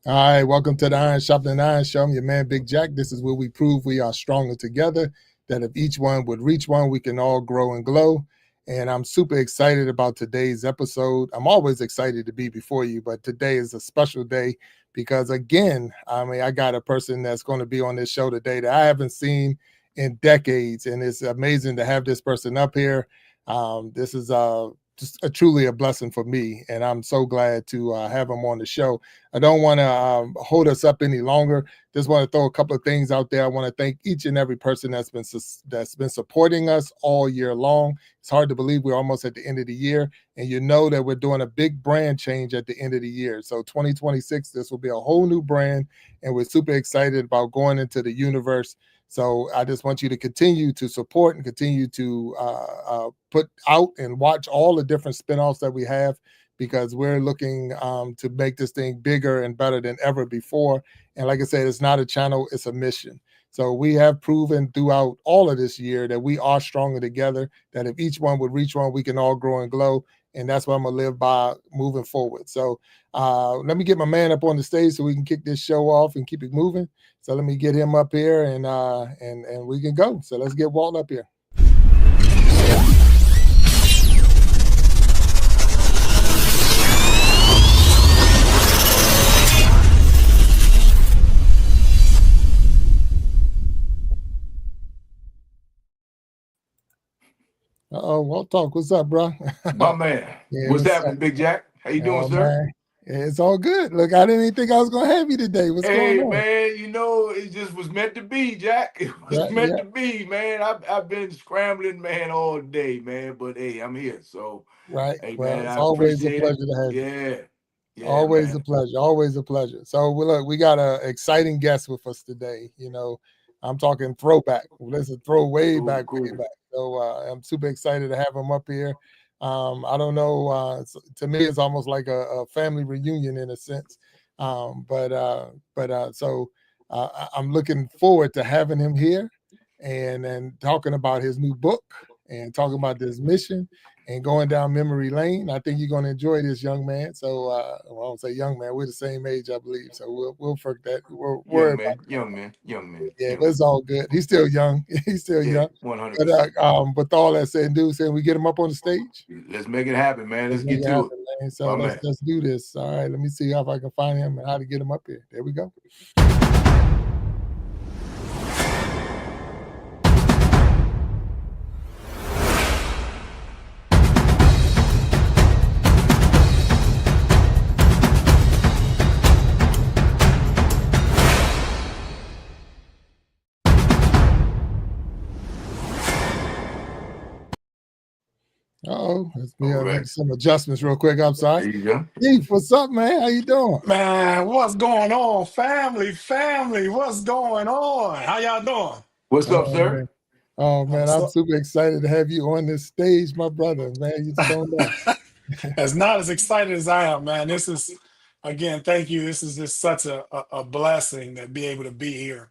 All right, welcome to the Iron Sharpening Iron Show. I'm your man, Big Jack. This is where we prove we are stronger together, that if each one would reach one, we can all grow and glow. And I'm super excited about today's episode. I'm always excited to be before you, but today is a special day because, again, I got a person that's going to be on this show today that I haven't seen in decades, and it's amazing to have this person up here. This is just truly a blessing for me, and I'm so glad to have him on the show. I don't want to hold us up any longer. Just want to throw a couple of things out there. I want to thank each and every person that's been supporting us all year long. It's hard to believe we're almost at the end of the year, and you know that we're doing a big brand change at the end of the year. So 2026, this will be a whole new brand, and we're super excited about going into the universe. So I just want you to continue to support and continue to put out and watch all the different spinoffs that we have, because we're looking to make this thing bigger and better than ever before. And like I said, it's not a channel, it's a mission. So we have proven throughout all of this year that we are stronger together, that if each one would reach one, we can all grow and glow. And that's what I'm going to live by moving forward. So let me get my man up on the stage so we can kick this show off and keep it moving. So let me get him up here and we can go. So let's get Walt up here. Walt Talk. What's up, bro? My man. Yeah, what's happening, Big Jack? How you doing, sir? Man. It's all good. Look, I didn't even think I was going to have you today. What's going on? Man, you know, it just was meant to be, Jack. It was meant to be, man. I've been scrambling, man, all day, man. But, hey, I'm here. So, right. Hey, well, man, it's I always a appreciate pleasure to have you. Yeah, always man. A pleasure. Always a pleasure. So, look, we got an exciting guest with us today. You know, I'm talking throwback. Let's throw way back. So I'm super excited to have him up here. I don't know. To me, it's almost like a family reunion in a sense. So I'm looking forward to having him here and talking about his new book and talking about this mission and going down memory lane. I think you're going to enjoy this, young man. So I won't say young man. We're the same age, I believe. So we'll forget that. We'll worry about young man. Yeah, but it's all good. He's still young. He's still young. 100%. But with all that said and do, saying we get him up on the stage. Let's make it happen, man. Let's get to it. Man. So let's do this. All right. Let me see if I can find him and how to get him up here. There we go. Let's make some adjustments real quick. I'm sorry. There you go. Keith, what's up, man? How you doing? Man, what's going on? Family, what's going on? How y'all doing? What's up, sir? Man. Oh, man, I'm super excited to have you on this stage, my brother. Man, you're so nice. As not as excited as I am, man. This is, again, thank you. This is just such a blessing to be able to be here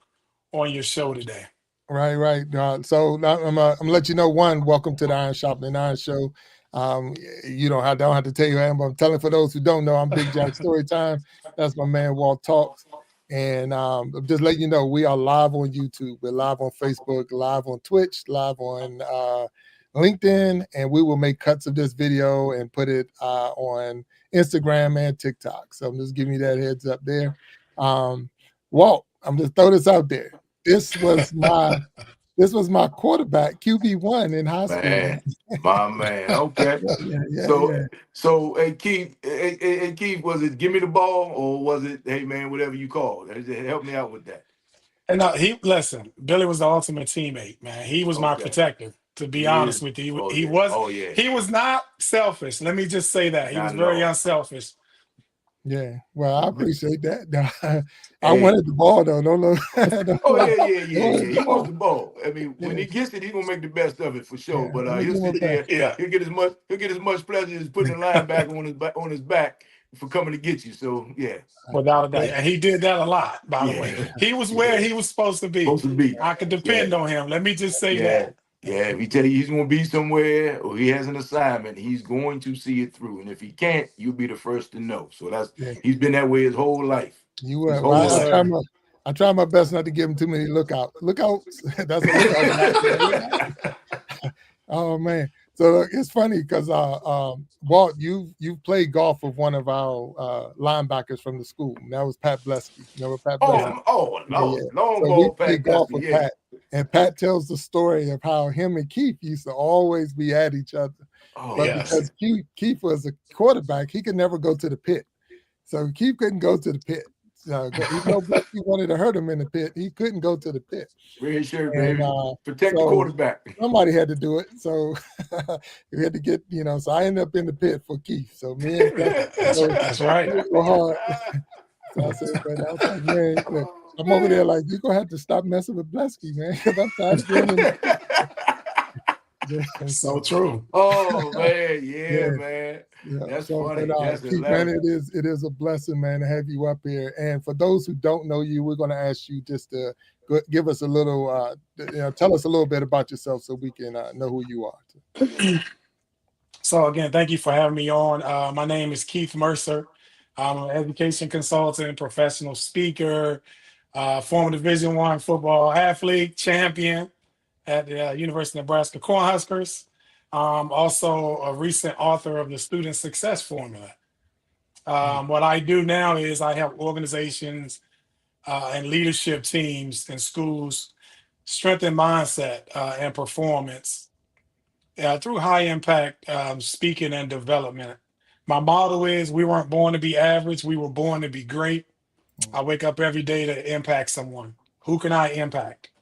on your show today. Right. So I'm gonna let you know. One, welcome to the Iron Sharpening Iron Show. You don't have to tell you who I am, but I'm telling for those who don't know, I'm Big Jack Storytime. That's my man Walt Talks. And just letting you know, we are live on YouTube. We're live on Facebook, live on Twitch, live on LinkedIn, and we will make cuts of this video and put it on Instagram and TikTok. So I'm just giving you that heads up there. Walt, I'm just throw this out there. This was my quarterback, QB1 in high school. Man, my man. Okay. So, hey Keith, was it give me the ball or was it, hey man, whatever you call it? Help me out with that. And listen, Billy was the ultimate teammate, man. He was my protector, to be honest with you. He was not selfish. Let me just say that. He was very unselfish. Yeah, well, I appreciate that. I wanted the ball though. No. Yeah. He wants the ball. I mean, when he gets it, he's gonna make the best of it for sure. But he'll sit there. He'll get as much pleasure as putting the linebacker on his back for coming to get you. So yeah, without a doubt, and he did that a lot. By the way, he was where he was supposed to be. I could depend on him. Let me just say that. Yeah, if he tell you he's going to be somewhere or he has an assignment, he's going to see it through. And if he can't, you'll be the first to know. So he's been that way his whole life. You were. Well, I try my best not to give him too many lookouts. That's a lookout. Oh man. So it's funny because Walt, you've played golf with one of our linebackers from the school. And that was Pat Blesky. You know Pat Blesky? Long so ball, we Pat played golf Blesky, with Pat. And Pat tells the story of how him and Keith used to always be at each other. Because Keith was a quarterback, he could never go to the pit. So Keith couldn't go to the pit. Even though Blesky wanted to hurt him in the pit, he couldn't go to the pit. Red shirt, baby. Protect the quarterback. Somebody had to do it. So we had to get, so I ended up in the pit for Keith. So me and that's right. Hard. So I said, but I was like, man, look, I'm over there like, you're going to have to stop messing with Blesky, man, because I'm tired of being in the So true. Oh man, man. Yeah. That's funny. That's Keith, man, it is a blessing, man, to have you up here. And for those who don't know you, we're going to ask you just to give us a little, tell us a little bit about yourself so we can know who you are. So again, thank you for having me on. My name is Keith Mercer. I'm an education consultant, professional speaker, former Division I football athlete, champion at the University of Nebraska Cornhuskers. Also a recent author of the Student Success Formula. What I do now is I help organizations and leadership teams in schools strengthen mindset and performance through high impact speaking and development. My motto is we weren't born to be average, we were born to be great. I wake up every day to impact someone. Who can I impact?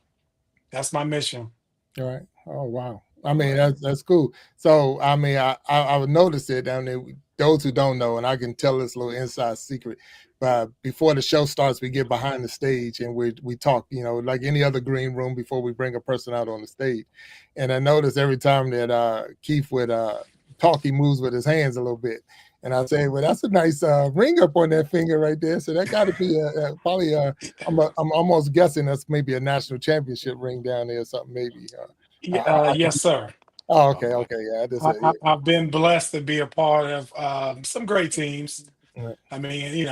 That's my mission. All right. Oh, wow. I mean, that's cool. So, I mean, I would notice it down there. Those who don't know, and I can tell this little inside secret, but before the show starts, we get behind the stage and we talk, like any other green room before we bring a person out on the stage. And I notice every time that Keith would talk, he moves with his hands a little bit. And I say, well, that's a nice ring up on that finger right there. So that got to be probably I'm almost guessing that's maybe a national championship ring down there or something, maybe. Yes, sir. Oh, okay. Yeah, I've been blessed to be a part of some great teams. Right. I mean,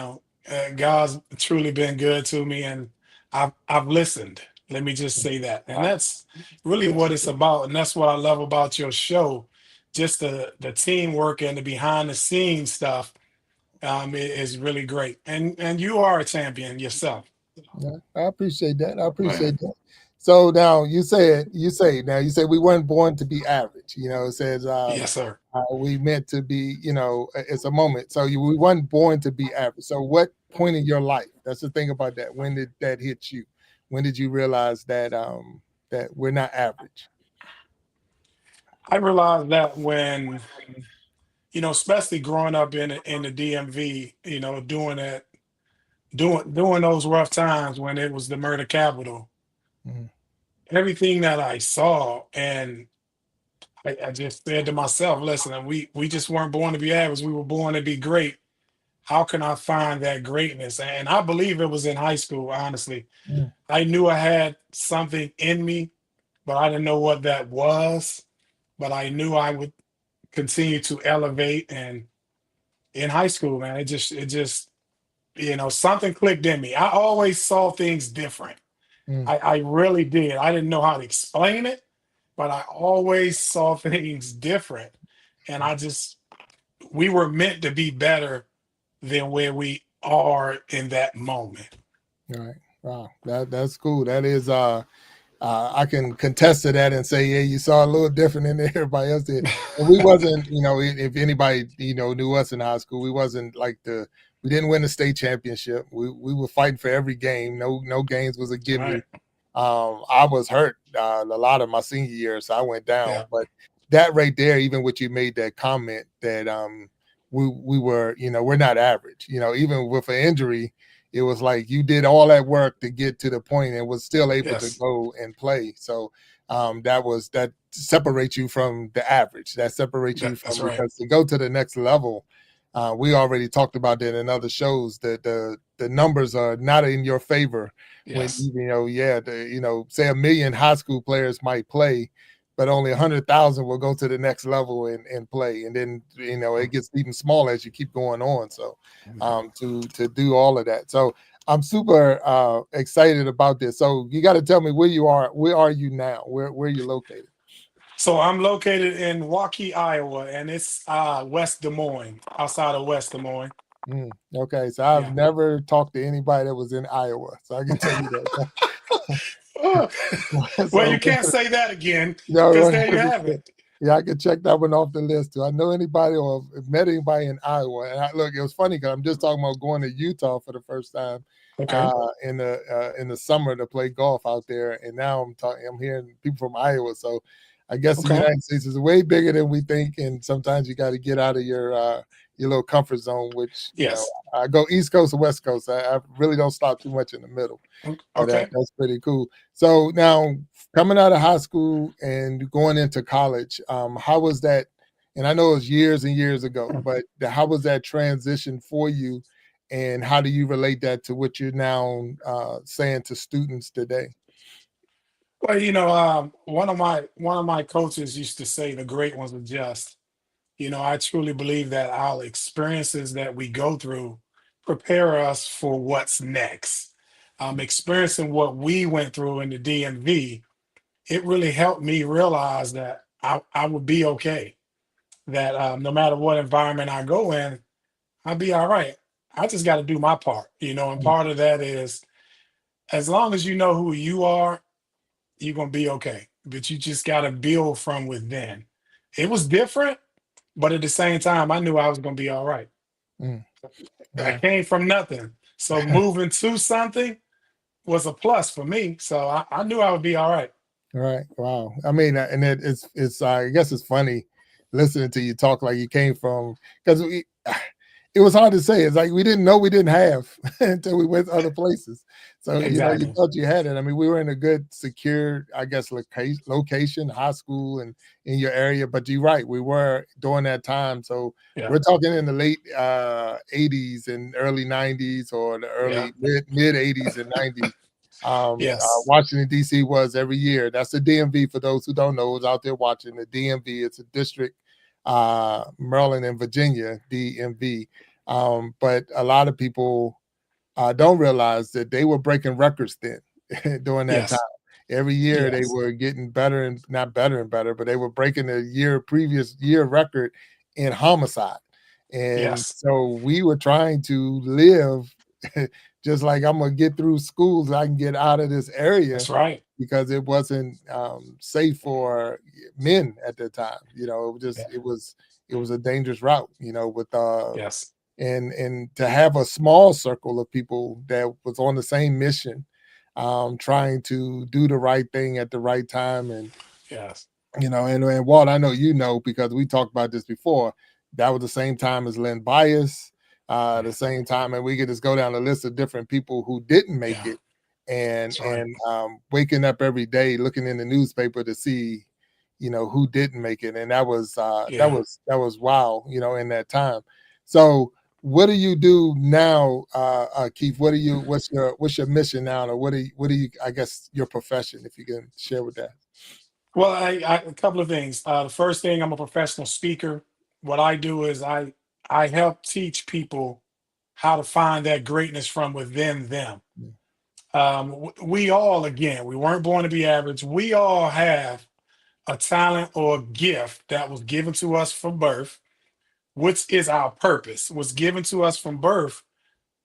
God's truly been good to me, and I've listened. Let me just say that, and that's really what it's about, and that's what I love about your show. Just the teamwork and the behind the scenes stuff is really great, and you are a champion yourself. Yeah, I appreciate that. So now you say we weren't born to be average. It says yes, sir. We meant to be. It's a moment. So we weren't born to be average. So what point in your life? That's the thing about that. When did that hit you? When did you realize that that we're not average? I realized that when, especially growing up in the DMV, during those rough times when it was the murder capital, everything that I saw, and I just said to myself, listen, we just weren't born to be average. We were born to be great. How can I find that greatness? And I believe it was in high school, honestly. I knew I had something in me, but I didn't know what that was. But I knew I would continue to elevate. And in high school, man, it just something clicked in me. I always saw things different. I really did. I didn't know how to explain it, but I always saw things different. And we were meant to be better than where we are in that moment. All right. Wow. That's cool. That is I can contest to that and say, yeah, you saw a little different than everybody else did. And we wasn't, if anybody, knew us in high school, we wasn't like we didn't win the state championship. We were fighting for every game. No games was a given. Right. I was hurt a lot of my senior year, so I went down. Yeah. But that right there, even what you made that comment that we were, we're not average. Even with an injury, it was like you did all that work to get to the point and was still able to go and play. So that separates you from the average. That separates you from because to go to the next level. We already talked about that in other shows that the numbers are not in your favor. Yes. When say 1 million high school players might play, but only 100,000 will go to the next level and play. And then, it gets even smaller as you keep going on. So to do all of that. So I'm super excited about this. So you got to tell me where you are. Where are you now? Where are you located? So I'm located in Waukee, Iowa, and it's West Des Moines, outside of West Des Moines. Okay, so I've Yeah. never talked to anybody that was in Iowa, so I can tell you that. Well, So you can't say that again, no, because there you have it. yeah, I can check that one off the list. Do I know anybody or have met anybody in Iowa? And look, it was funny because I'm just talking about going to Utah for the first time Okay. in the summer to play golf out there, and now I'm hearing people from Iowa. So I guess the Okay. United States is way bigger than we think, and sometimes you got to get out of your little comfort zone. Which Yes. I go East Coast or West Coast. I really don't stop too much in the middle. But Okay. that's pretty cool. So now, coming out of high school and going into college, how was that? And I know it was years and years ago, but how was that transition for you? And how do you relate that to what you're now saying to students today? Well, one of my coaches used to say, "The great ones are just." I truly believe that our experiences that we go through prepare us for what's next. Experiencing what we went through in the DMV, it really helped me realize that I would be okay. That no matter what environment I go in, I'll be all right. I just got to do my part, and Mm, part of that is, as long as you know who you are, you're going to be okay. But you just got to build from within. It was different, but at the same time, I knew I was going to be all right. mm, I right. came from nothing. So moving to something was a plus for me. So I knew I would be all right. Right. Wow. I mean, and it's I guess it's funny listening to you talk like you came from because it was hard to say. It's like we didn't know we didn't have until we went other places. So you Exactly. thought you had it. I mean, we were in a good, secure, I guess, location, high school, and in your area. But you're right, we were during that time. So Yeah. we're talking in the late '80s and early '90s, or the Yeah. early mid '80s and '90s. Yes. Washington D.C. was every year. That's the DMV. For those who don't know, who's out there watching, the DMV. It's a district, Maryland and Virginia, DMV. But a lot of people don't realize that they were breaking records then during that time. Yes. Every year they Yes. were getting better and not better and better, but they were breaking the previous year record in homicide. And Yes. so we were trying to live just like I'm gonna get through school so I can get out of this area That's right. because it wasn't safe for men at the time. It was Yeah. just it was a dangerous route. With Yes. and to have a small circle of people that was on the same mission, trying to do the right thing at the right time. And Yes. and Walt, I know because we talked about this before. That was the same time as Len Bias, the Yeah. same time, and we could just go down the list of different people who didn't make Yeah. it, and That's right. waking up every day looking in the newspaper to see, who didn't make it, and that was Yeah. wow, in that time. So, what do you do now, Keith? What's your mission now, or what do you I guess your profession, if you can share with that? Well, a couple of things. The first thing, I'm a professional speaker. What I do is I help teach people how to find that greatness from within them. We all, again, we weren't born to be average. We all have a talent or a gift that was given to us from birth, which is our purpose, was given to us from birth,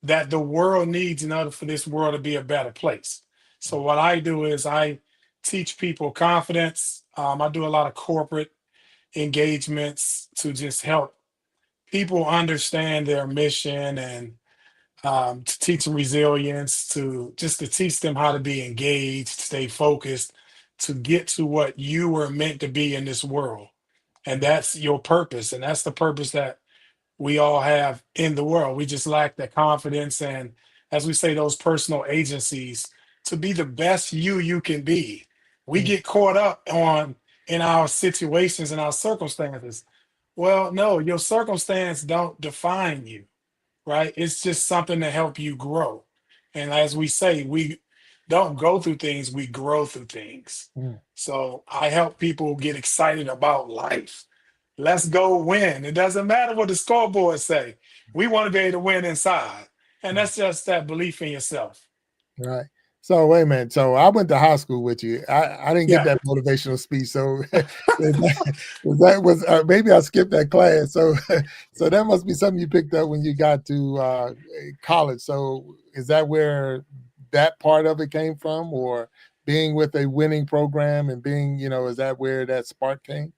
that the world needs in order for this world to be a better place. So what I do is I teach people confidence. I do a lot of corporate engagements to just help people understand their mission, and to teach them resilience, to teach them how to be engaged, stay focused, to get to what you were meant to be in this world. And that's your purpose. And that's the purpose that we all have in the world. We just lack the confidence and, as we say, those personal agencies to be the best you can be. We Mm, get caught up on in our situations and our circumstances. Well, no, your circumstance don't define you, right? It's just something to help you grow. And as we say, we don't go through things, we grow through things. mm, So I help people get excited about life. Let's go win. It doesn't matter what the scoreboard say. We want to be able to win inside. And that's just that belief in yourself. Right. So wait a minute. So I went to high school with you. I didn't get Yeah. that motivational speech. So that was maybe I skipped that class. So so that must be something you picked up when you got to college. So is that where that part of it came from, or being with a winning program and being, is that where that spark came?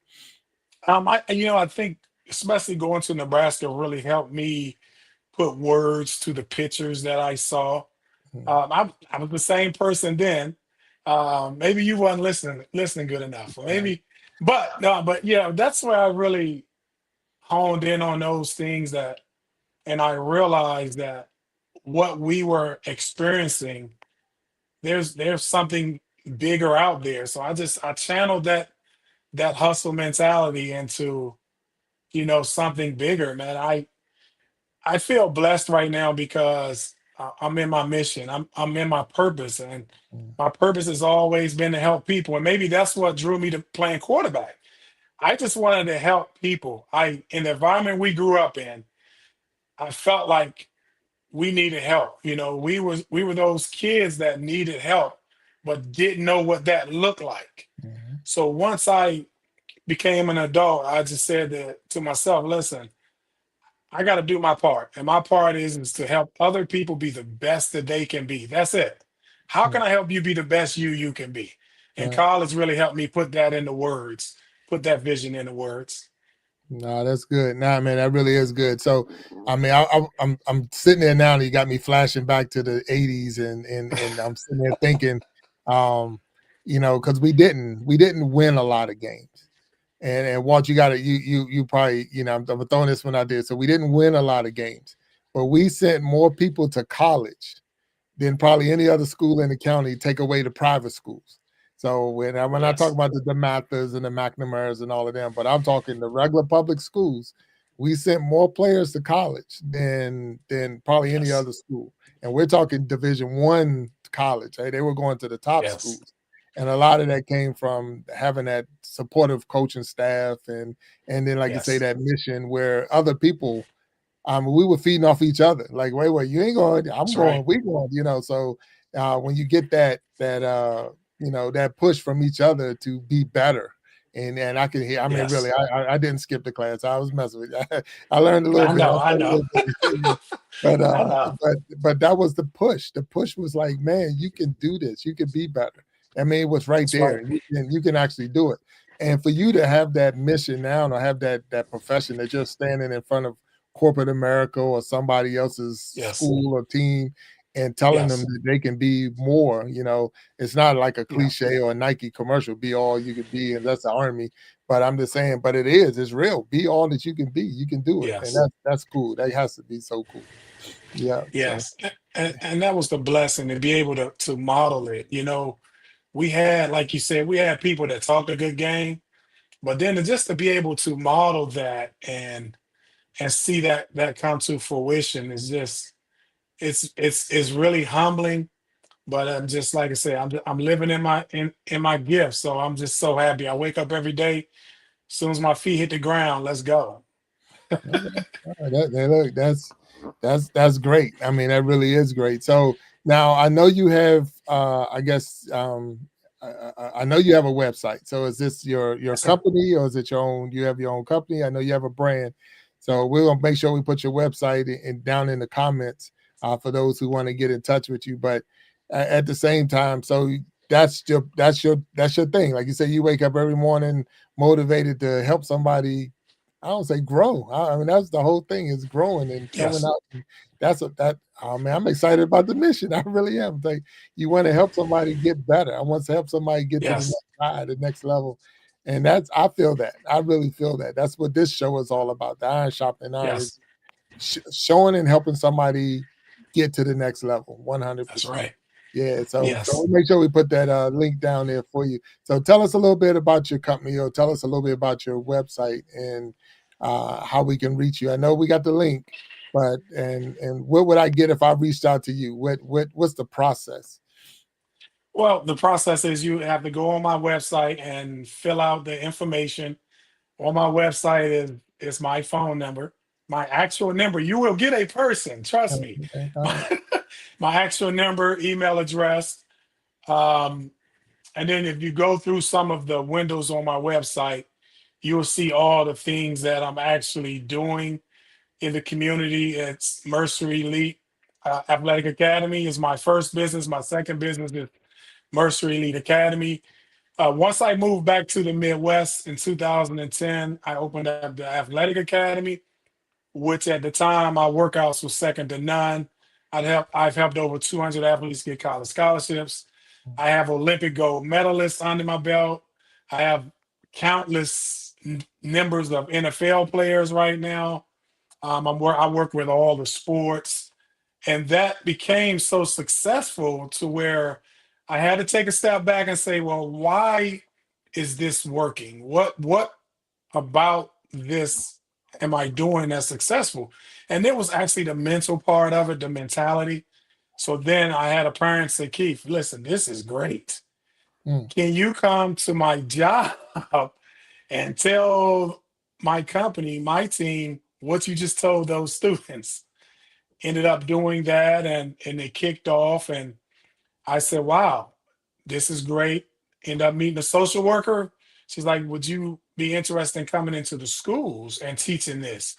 I think especially going to Nebraska really helped me put words to the pictures that I saw. Mhm. I was the same person then. Maybe you weren't listening good enough, or Right. maybe, but no, but yeah, that's where I really honed in on those things and I realized that what we were experiencing, there's something bigger out there. So I channeled that hustle mentality into something bigger, man. I feel blessed right now because I'm in my mission. I'm in my purpose, and Mm. my purpose has always been to help people. And maybe that's what drew me to playing quarterback. I just wanted to help people. In the environment we grew up in, I felt like we needed help. We were those kids that needed help, but didn't know what that looked like. Mhm. So once I became an adult, I just said to myself, listen, I got to do my part. And my part is to help other people be the best that they can be. That's it. How Mm. can I help you be the best you can be? And Right. college really helped me put that into words, put that vision into words. No, that's good. Nah, man, that really is good. So, I mean, I'm sitting there now, and you got me flashing back to the '80s, and I'm sitting there thinking, because we didn't win a lot of games, and Walt, you got to you probably I'm throwing this one out there. So we didn't win a lot of games, but we sent more people to college than probably any other school in the county, take away the private schools. So when I talk Yes. about the Mathers and the McNamara's and all of them, but I'm talking the regular public schools, we sent more players to college than probably any Yes. other school. And we're talking Division I college. Right? They were going to the top Yes. schools. And a lot of that came from having that supportive coaching staff and then like you say, Yes. that mission where other people we were feeding off each other. Like, wait, you ain't going, I'm That's right. going, we going, So when you get that push from each other to be better. And I can hear, I mean, really, Yes. I didn't skip the class. I was messing with you. I learned a little I bit. I know. I learned a know. little bit. But I uh know. but that was the push. The push was like, man, you can do this. You can be better. I mean, it was right That's right. there. You can actually do it. And for you to have that mission now, or have that profession that you're standing in front of corporate America or somebody else's Yes. school or team and telling them Yes. that they can be more, it's not like a Yeah. cliche or a Nike commercial, be all you can be, and that's the army. But I'm just saying, but it's real. Be all that you can be. You can do it. And Yes. that's cool. That has to be so cool. Yeah. So Yes. And that was the blessing to be able to model it. We had, like you said, we had people that talked a good game, but then just to be able to model that and see that come to fruition is just it's really humbling. But I'm just like I said, I'm living in my gift, so I'm just so happy. I wake up every day. As soon as my feet hit the ground, let's go. okay. All right. Look, that's great. I mean, that really is great. So now I know you have, I guess, I know you have a website. So is this your Yes, sir. company, or is it your own? You have your own company. I know you have a brand. So we're gonna make sure we put your website down in the comments for those who want to get in touch with you. But at the same time, so that's your thing. Like you said, you wake up every morning motivated to help somebody. I don't say grow. I mean, that's the whole thing, is growing and coming Yes. out. And oh man, I'm excited about the mission. I really am. Like, you want to help somebody get better. I want to help somebody get to the Yes. next high, the next level. And I feel that. I really feel that. That's what this show is all about. The Iron Sharpening Iron is Yes. showing and helping somebody get to the next level. That's 100%. right. Yeah, so Yes. we'll make sure we put that link down there for you. So tell us a little bit about your company, or tell us a little bit about your website and how we can reach you. I know we got the link, but and what would I get if I reached out to you? What's the process? Well, the process is you have to go on my website and fill out the information. On my website is my phone number. my actual number. You will get a person, trust me. Okay. All right. My, my actual number, email address. Um, and then if you go through some of the windows on my website, you'll see all the things that I'm actually doing in the community. It's Mercer Elite Athletic Academy is my first business. My second business is Mercer Elite Academy. Once I moved back to the Midwest in 2010, I opened up the Athletic Academy, which at the time my workouts was second to none. I've helped over 200 athletes get college scholarships. I have Olympic gold medalists under my belt. I have countless numbers of NFL players right now. I work with all the sports, and that became so successful to where I had to take a step back and say, well, why is this working? What about this am I doing that's successful? And it was actually the mental part of it, the mentality. So then I had a parent say, Keith, listen, this is great. Mm. Can you come to my job and tell my company, my team, what you just told those students? Ended up doing that, and they kicked off, and I said, wow, this is great. End up meeting a social worker. She's like, would you be interested in coming into the schools and teaching this?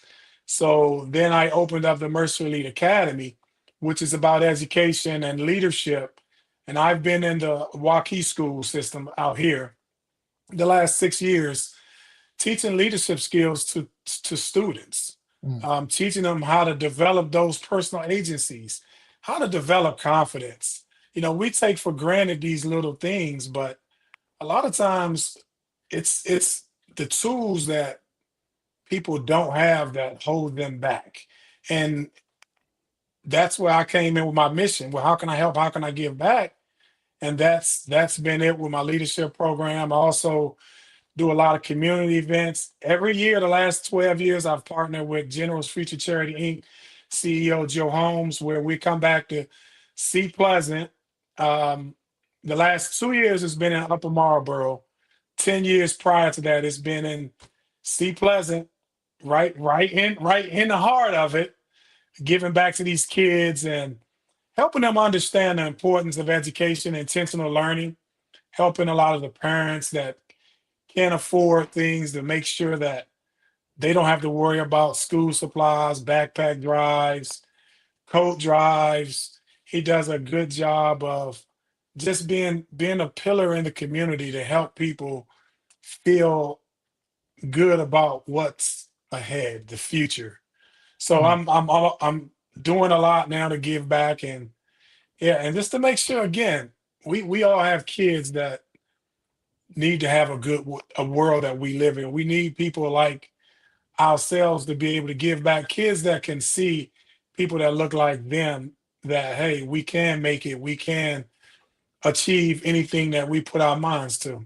So then I opened up the Mercer Elite Academy, which is about education and leadership. And I've been in the Waukee school system out here the last 6 years, teaching leadership skills to students, Mm. teaching them how to develop those personal agencies, how to develop confidence. We take for granted these little things, but a lot of times it's the tools that people don't have that hold them back. And that's where I came in with my mission. Well, how can I help? How can I give back? And that's been it with my leadership program. I also do a lot of community events. Every year, the last 12 years, I've partnered with General's Future Charity Inc. CEO Joe Holmes, where we come back to See Pleasant. The last 2 years has been in Upper Marlboro. 10 years prior to that, it's been in See Pleasant, right in the heart of it, giving back to these kids and helping them understand the importance of education, intentional learning, helping a lot of the parents that can't afford things to make sure that they don't have to worry about school supplies, backpack drives, coat drives. He does a good job of just being a pillar in the community to help people feel good about what's ahead, the future. So Mm. I'm doing a lot now to give back, and yeah, and just to make sure again, we all have kids that need to have a world that we live in. We need people like ourselves to be able to give back, kids that can see people that look like them, that hey, we can make it, we can achieve anything that we put our minds to.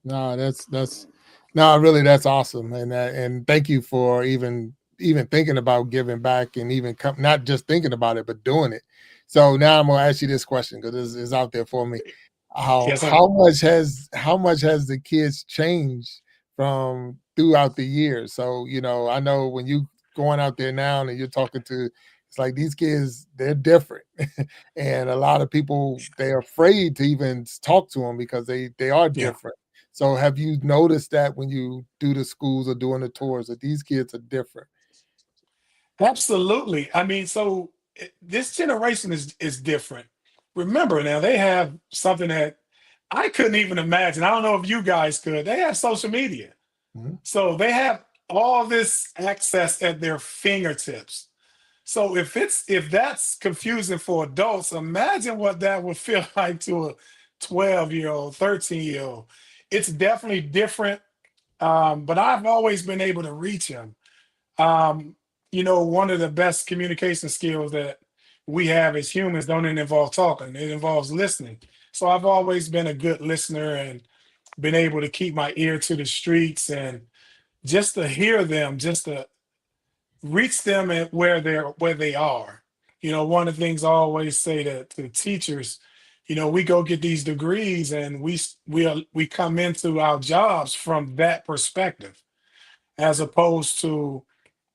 No, that's no, really, that's awesome, and thank you for even thinking about giving back, and even not just thinking about it, but doing it. So now I'm gonna ask you this question because it's out there for me. How Yes, sir. how much has the kids changed from throughout the years? So I know when you going out there now and you're talking to, it's like these kids, they're different. And a lot of people, they're afraid to even talk to them because they are Yeah, different. So have you noticed that when you do the schools or doing the tours that these kids are different? absolutely. I mean, so this generation is different. Remember now, they have something that I couldn't even imagine. I don't know if you guys could. They have social media. Mhm. So they have all this access at their fingertips. So if that's confusing for adults, imagine what that would feel like to a 12-year-old, 13-year-old. It's definitely different. But I've always been able to reach them. Um, one of the best communication skills that we have as humans don't involve talking, it involves listening. So I've always been a good listener and been able to keep my ear to the streets and just to hear them, just to reach them at where they are. One of the things I always say to teachers, we go get these degrees and we come into our jobs from that perspective, as opposed to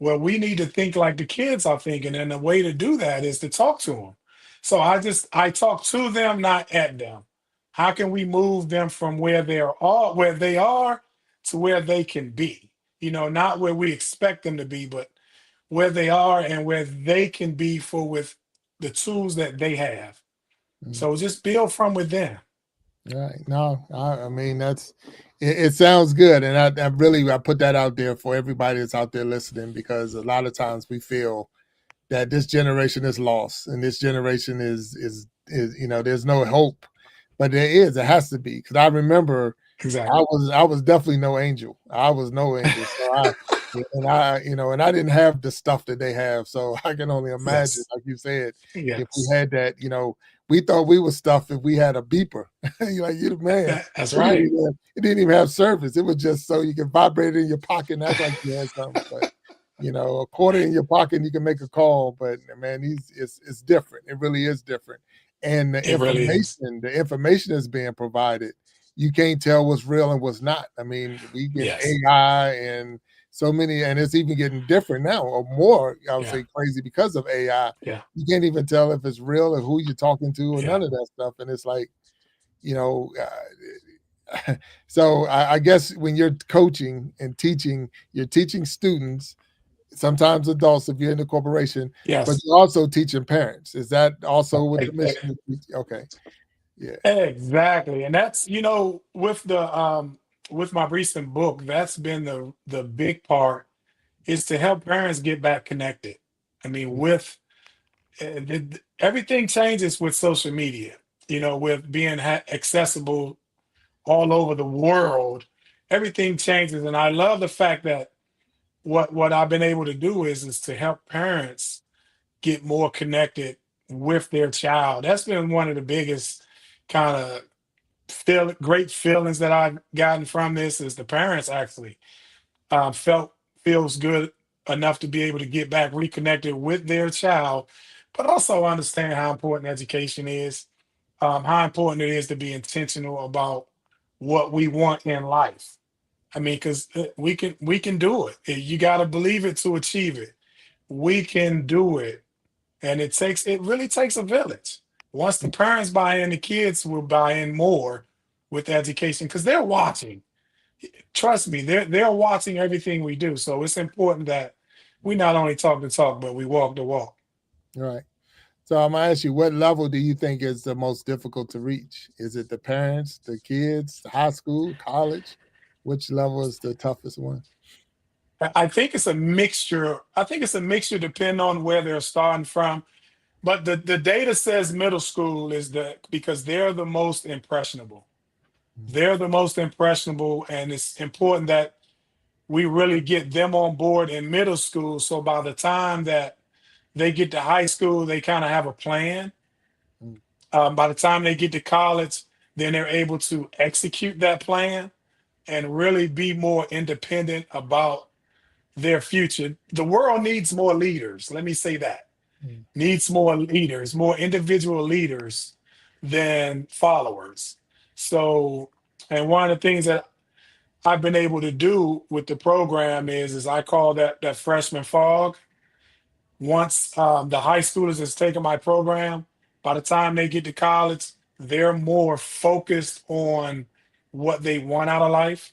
Well, we need to think like the kids are thinking, and the way to do that is to talk to them. So I talk to them, not at them. How can we move them from where they are to where they can be? Not where we expect them to be, but where they are and where they can be with the tools that they have. So just build from within. Right. No, I mean, it sounds good. And I put that out there for everybody that's out there listening, because a lot of times we feel that this generation is lost and this generation is there's no hope, but it has to be. Because I remember Exactly. I was definitely no angel. I was no angel. So and I didn't have the stuff that they have. So I can only imagine, Yes. like you said, if we Yes. had that, we thought we were stuff if we had a beeper. You're like, you the man. That's right. It didn't even have service. It was just so you can vibrate it in your pocket and act like you had something. But a quarter in your pocket and you can make a call. But man, it's different. It really is different. And It really is. the information is being provided. You can't tell what's real and what's not. I mean, we get Yes. AI and so many, and it's even getting different now, or more, I would say, crazy because of AI. Yeah. You can't even tell if it's real or who you're talking to or none of that stuff. And it's like, so I guess when you're coaching and teaching, you're teaching students, sometimes adults if you're in the corporation, Yes. but you're also teaching parents. Is that also what the mission is? Okay. Yeah. Exactly. And that's, with my recent book, that's been the big part, is to help parents get back connected. I mean, with everything changes with social media, with being accessible all over the world, everything changes. And I love the fact that what I've been able to do is to help parents get more connected with their child. That's been one of the biggest kind of great feelings that I've gotten from this, is the parents actually feels good enough to be able to get back reconnected with their child, but also understand how important education is, how important it is to be intentional about what we want in life. I mean, because we can do it. You got to believe it to achieve it. We can do it, and it really takes a village. Once the parents buy in, the kids will buy in more with education, because they're watching. Trust me, they're watching everything we do. So it's important that we not only talk the talk, but we walk the walk. Right. So I'm gonna ask you, what level do you think is the most difficult to reach? Is it the parents, the kids, high school, college? Which level is the toughest one? I think it's a mixture. I think it's a mixture depending on where they're starting from. But the data says middle school because they're the most impressionable. They're the most impressionable, and it's important that we really get them on board in middle school. So by the time that they get to high school, they kind of have a plan. By the time they get to college, then they're able to execute that plan and really be more independent about their future. The world needs more leaders. Let me say that. Needs more leaders, more individual leaders than followers. So, and one of the things that I've been able to do with the program is I call that freshman fog. Once the high schoolers has taken my program, by the time they get to college, they're more focused on what they want out of life,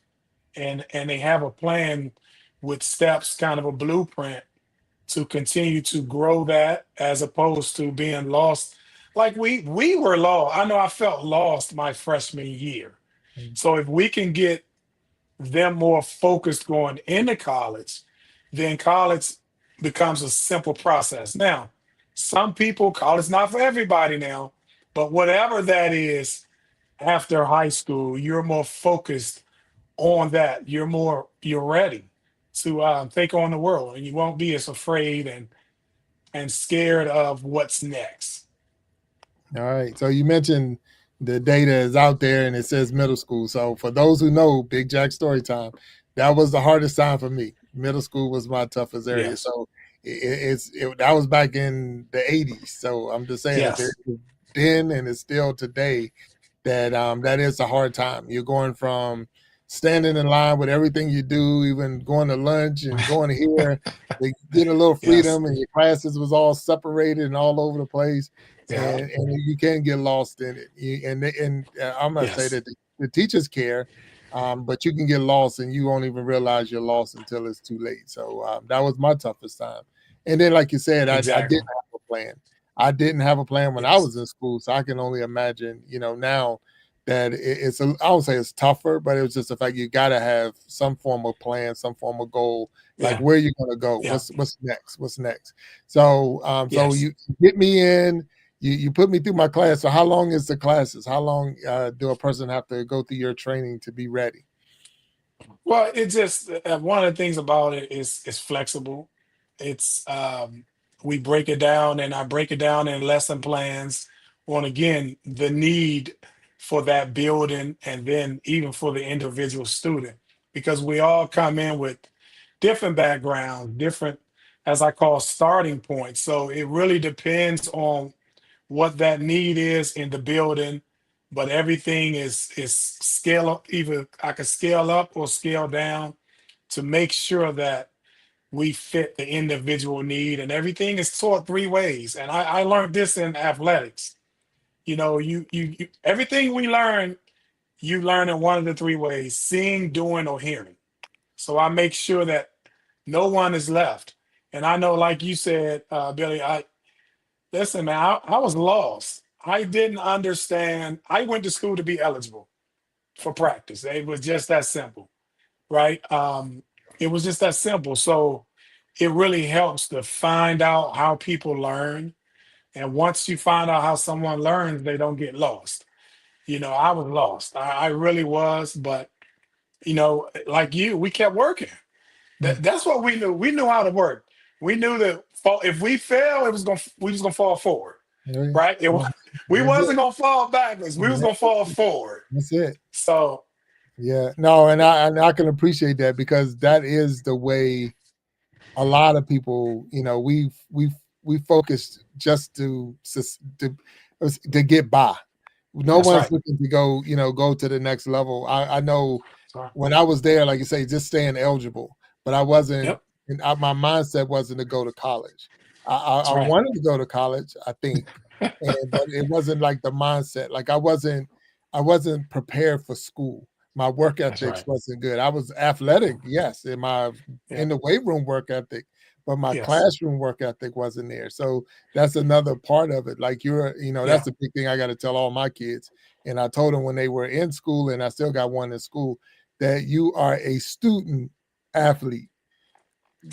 and they have a plan with steps, kind of a blueprint to continue to grow that, as opposed to being lost. Like we were lost. I know I felt lost my freshman year. So if we can get them more focused going into college, then college becomes a simple process. Now, some people, college not for everybody now, but whatever that is, after high school, you're more focused on that. You're ready to take on the world, and you won't be as afraid and scared of what's next. All right. So you mentioned the data is out there and it says middle school. So for those who know Big Jack story time, that was the hardest time for me. Middle school was my toughest area. Yes. So that was back in the 80s. So I'm just saying that then and it's still today that that is a hard time. You're going from standing in line with everything you do, even going to lunch and going here. They get a little freedom, and your classes was all separated and all over the place, and you can get lost in it. And I'm not saying that the teachers care, but you can get lost and you won't even realize you're lost until it's too late. So that was my toughest time. And then, like you said, I didn't have a plan. I didn't have a plan when I was in school, so I can only imagine, now that it's I don't say it's tougher, but it was just the fact you got to have some form of plan, some form of goal, like where you're going to go, what's next. So so you get me in, you put me through my class. So how long is the classes? How long do a person have to go through your training to be ready? Well, it just one of the things about it is it's flexible. It's we break it down, and I break it down in lesson plans on, again, the need for that building, and then even for the individual student, because we all come in with different backgrounds, different, as I call, starting points. So it really depends on what that need is in the building, but everything is scale up. Either I can scale up or scale down to make sure that we fit the individual need, and everything is taught three ways. And I learned this in athletics. You everything we learn, you learn in one of the three ways: seeing, doing, or hearing. So I make sure that no one is left. And I know, like you said, Billy, listen, man, I was lost. I didn't understand. I went to school to be eligible for practice. It was just that simple, right? It was just that simple. So it really helps to find out how people learn. And once you find out how someone learns, they don't get lost. I was lost. I really was. But, like you, we kept working. That's what we knew. We knew how to work. We knew that if we fell, we was gonna fall forward, right? We wasn't gonna fall backwards. We was gonna fall forward. That's it. So, yeah, no, and I can appreciate that, because that is the way a lot of people, we focus just to get by. No one's looking to go to the next level. I know when I was there, like you say, just staying eligible, but I wasn't. And my mindset wasn't to go to college. I wanted to go to college, I think, but it wasn't like the mindset. Like I wasn't prepared for school. My work ethics wasn't good. I was athletic, yes, in the weight room work ethic, but my classroom work ethic wasn't there. So that's another part of it. Like that's the big thing I got to tell all my kids. And I told them when they were in school, and I still got one in school, that you are a student athlete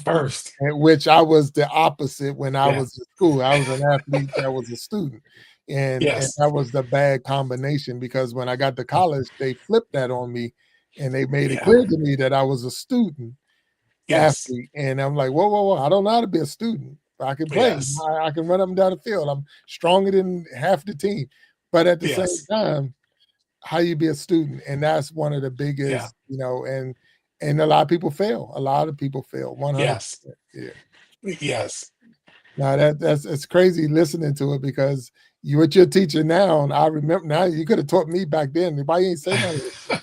first, which I was the opposite when I was in school. I was an athlete that was a student. And that was the bad combination, because when I got to college, they flipped that on me, and they made it clear to me that I was a student athlete. And I'm like, whoa, I don't know how to be a student. I can play. I can run up and down the field. I'm stronger than half the team. But at the same time, how you be a student? And that's one of the biggest, and a lot of people fail. 100%. Yes. Now it's crazy listening to it, because what you're teaching now, and I remember now, you could have taught me back then. Why you ain't say nothing?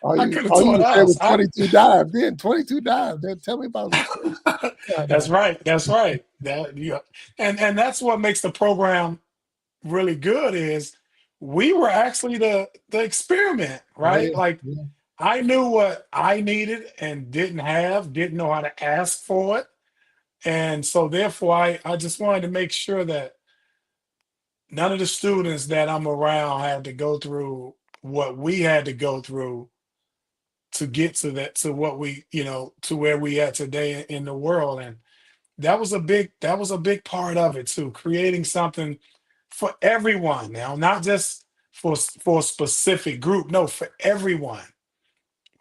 All you said was 22 dive. Then 22 dive. Then tell me about it. That's right. And that's what makes the program really good, is we were actually the experiment, right? I knew what I needed and didn't know how to ask for it. And so therefore I just wanted to make sure that none of the students that I'm around had to go through what we had to go through to get to what we, to where we at today in the world. And that was a big part of it too, creating something for everyone now, not just for a specific group, no, for everyone.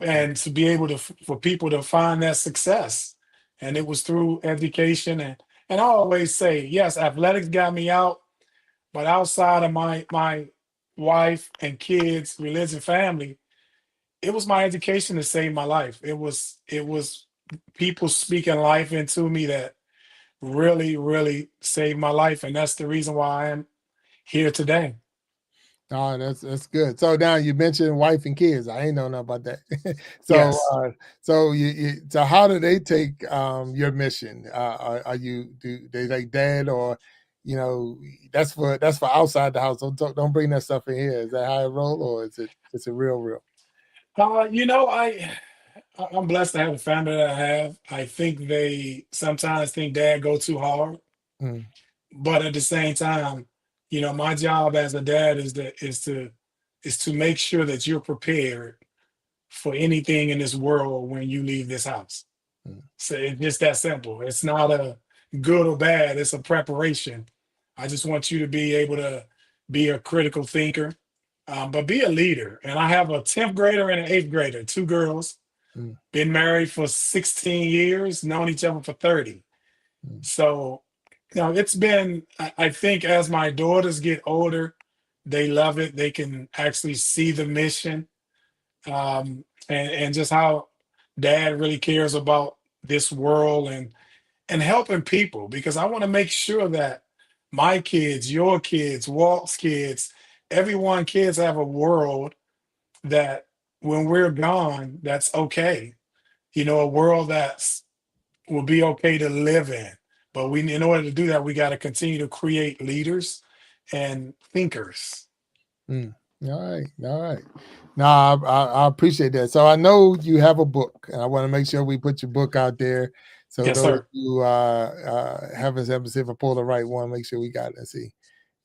And to be able for people to find that success. And it was through education. And I always say, yes, athletics got me out, but outside of my wife and kids, religion, family, it was my education that saved my life. It was people speaking life into me that really, really saved my life. And that's the reason why I am here today. Oh, that's good. So now you mentioned wife and kids. I ain't know nothing about that. So, Yes. so how do they take your mission? Are you do they like dad or that's for outside the house. Don't bring that stuff in here. Is that how it roll or is it real? I'm blessed to have the family that I have. I think they sometimes think dad go too hard, Mm, but at the same time, my job as a dad is to make sure that you're prepared for anything in this world when you leave this house. mm, So it's just that simple. It's not a good or bad, it's a preparation. I just want you to be able to be a critical thinker, but be a leader. And I have a 10th grader and an 8th grader, two girls, mm, been married for 16 years, known each other for 30. mm, So, it's been, I think as my daughters get older, they love it. They can actually see the mission, and just how dad really cares about this world and helping people, because I want to make sure that my kids, your kids, Walt's kids, everyone kids have a world that when we're gone, that's okay. A world that's will be okay to live in. But in order to do that, we got to continue to create leaders and thinkers. mm. All right. No, I appreciate that. So I know you have a book, and I want to make sure we put your book out there. So Yes, those sir. who haven't see if I pull the right one, make sure we got it. See,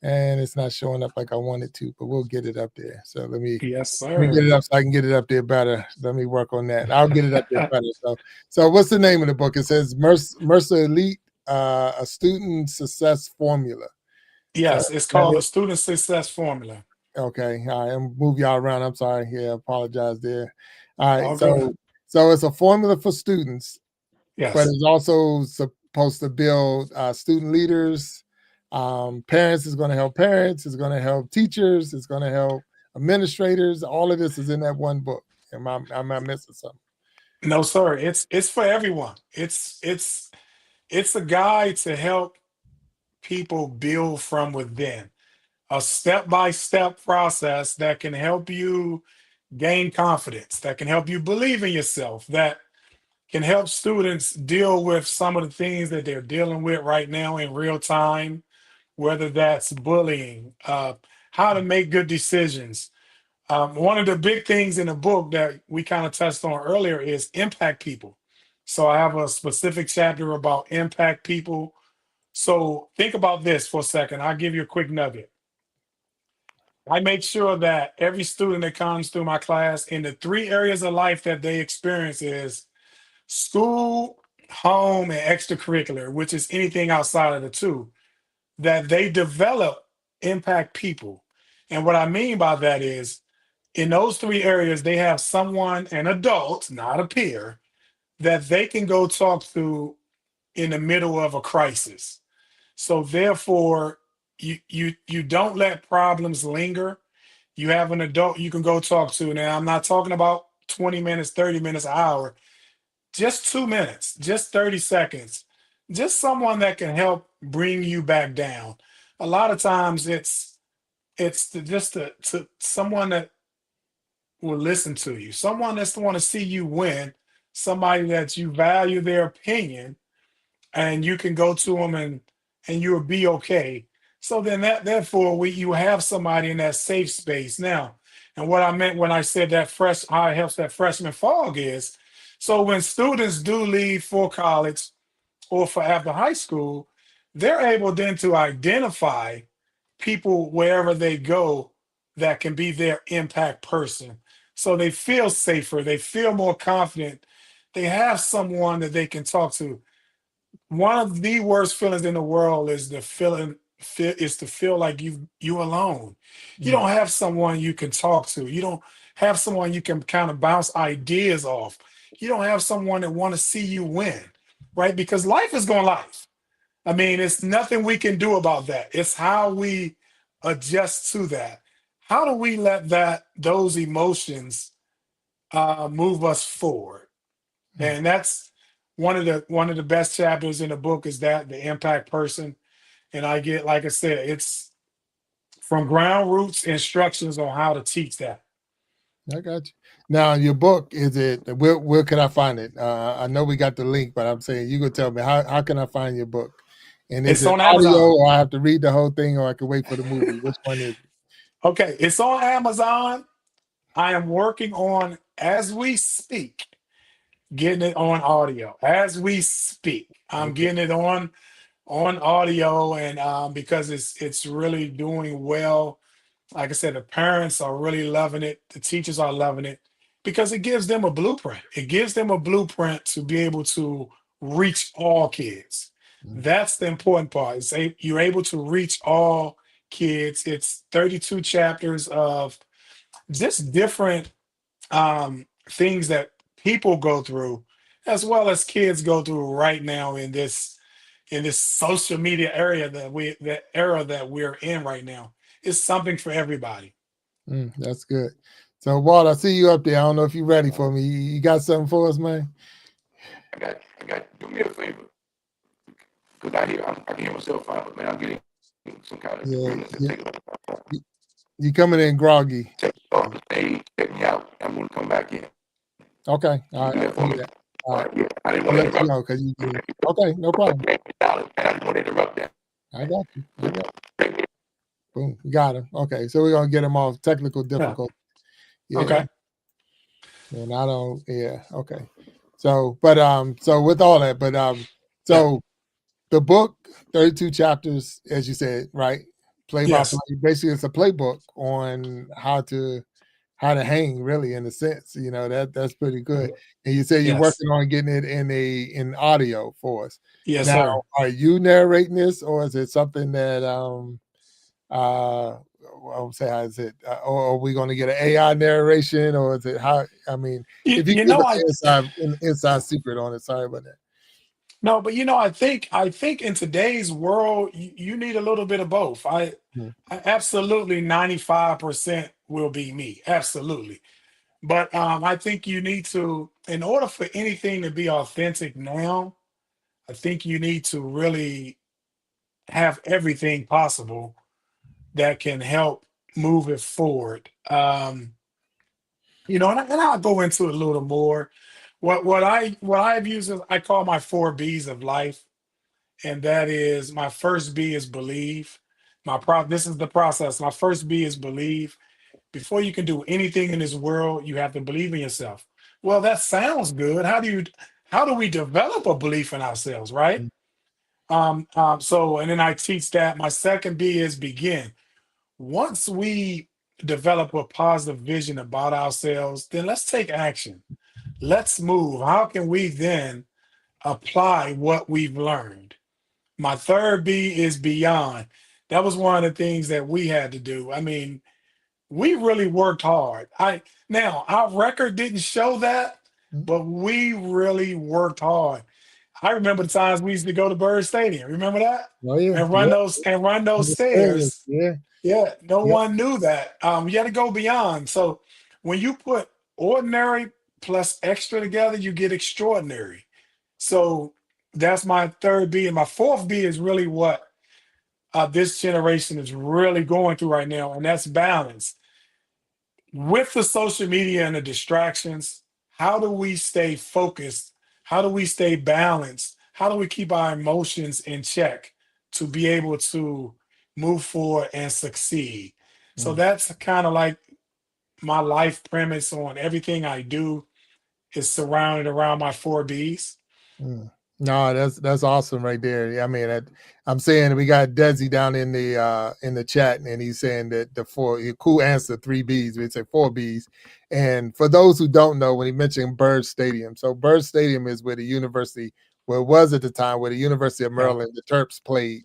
and it's not showing up like I want it to, but we'll get it up there. So Yes, let me get it sir. up so I can get it up there better. Let me work on that. I'll get it up there better. So what's the name of the book? It says Mercer Elite, a student success formula. So Yes, it's that called the it? Student Success Formula. Okay. All right. I'm move y'all around. I'm sorry. Yeah, apologize there. All right. All good. So it's a formula for students, but Yes. it's also supposed to build student leaders. Parents is going to help parents. It's going to help teachers. It's going to help administrators. All of this is in that one book. Am I missing something? No, sir. It's for everyone. It's a guide to help people build from within. A step-by-step process that can help you gain confidence, that can help you believe in yourself, that can help students deal with some of the things that they're dealing with right now in real time, whether that's bullying, how to make good decisions. One of the big things in the book that we kind of touched on earlier is impact people. So I have a specific chapter about impact people. So think about this for a second. I'll give you a quick nugget. I make sure that every student that comes through my class in the three areas of life that they experience is school, home, and extracurricular, which is anything outside of the two, that they develop impact people. And what I mean by that is in those three areas, they have someone, an adult, not a peer, that they can go talk to in the middle of a crisis. So therefore, you don't let problems linger. You have an adult you can go talk to. Now, I'm not talking about 20 minutes, 30 minutes, an hour, just 2 minutes, just 30 seconds, just someone that can help bring you back down. A lot of times it's to someone that will listen to you, someone that's want to see you win, somebody that you value their opinion, and you can go to them and you'll be okay. So then therefore you have somebody in that safe space now. And what I meant when I said that how it helps that freshman fog is, so when students do leave for college or for after high school, they're able then to identify people wherever they go that can be their impact person. So they feel safer, they feel more confident, they have someone that they can talk to. One of the worst feelings in the world is the feeling is to feel like you alone. You Mm, don't have someone you can talk to. You don't have someone you can kind of bounce ideas off. You don't have someone that want to see you win, right? Because life is going life. I mean, it's nothing we can do about that. It's how we adjust to that. How do we let those emotions move us forward? mm, And that's one of the best chapters in the book is that the impact person. And I get, like I said, it's from ground roots instructions on how to teach that. I got you. Now, your book, is it, where can I find it? I know we got the link, but I'm saying you could tell me, how can I find your book? And is It's it on audio, Amazon. or I have to read the whole thing, or I can wait for the movie? Which one is it? Okay, it's on Amazon. I am working on, as we speak, getting it on audio. As we speak, I'm Okay. getting it on audio, and because it's really doing well. Like I said, the parents are really loving it. The teachers are loving it because it gives them a blueprint. It gives them a blueprint to be able to reach all kids. Mm. That's the important part. You're able to reach all kids. It's 32 chapters of just different things that people go through, as well as kids go through right now in this social media area that era that we're in right now. It's something for everybody. That's good. So, Walt, I see you up there. I don't know if you're ready for me. You got something for us, man? I got you. Do me a favor. Because I can hear myself fine, but man, I'm getting some kind of agreements and take You coming in groggy. take off the stage, check me out. I'm gonna come back in. Okay. All right. Do that for me. All right. Yeah, I didn't I'll want to let you interrupt. know because you can. Okay, no problem. And I didn't want to interrupt that. I got you. Boom. We got him. Okay. So we're gonna get him off technical difficulty. Yeah. Okay. And I don't, yeah, okay. So, but so with all that, but so the book, 32 chapters, as you said, right? Play by Yes. play. Basically, it's a playbook on how to hang, really, in a sense. You know, that's pretty good. And you say you're Yes. working on getting it in audio for us. Yes, Now, sir. are you narrating this, or is it something that I would say, how is it? Or are we going to get an AI narration, or is it how? I mean, if you You give know, us an inside secret on it, sorry about that. no, but I think in today's world, you need a little bit of both. I absolutely 95% will be me. Absolutely. But I think you need to, in order for anything to be authentic now, I think you need to really have everything possible that can help move it forward. And I'll go into it a little more. What I've used is I call my 4 B's of life, and that is my first B is believe. This is the process. My first B is believe. Before you can do anything in this world, you have to believe in yourself. Well, that sounds good. How do we develop a belief in ourselves, right? And then I teach that. My second B is begin. Once we develop a positive vision about ourselves, then let's take action. Let's move. How can we then apply what we've learned? My third B is beyond. That was one of the things that we had to do. I mean, we really worked hard. Now our record didn't show that, but we really worked hard. I remember the times we used to go to Bird Stadium. Remember that? Oh yeah, And run those stairs. yeah, Yeah, no yep. one knew that. You had to go beyond. So when you put ordinary plus extra together, you get extraordinary. So that's my third B. And my fourth B is really what this generation is really going through right now, and that's balance. With the social media and the distractions, how do we stay focused? How do we stay balanced? How do we keep our emotions in check to be able to move forward and succeed? So that's kind of like my life premise on everything I do is surrounded around my 4 B's. No, that's awesome right there. I mean, I'm saying we got Desi down in the chat, and he's saying that cool answer 3 B's. We say 4 B's. And for those who don't know, when he mentioned Bird Stadium, so Bird Stadium is where it was at the time, where the University of Maryland, the Terps played.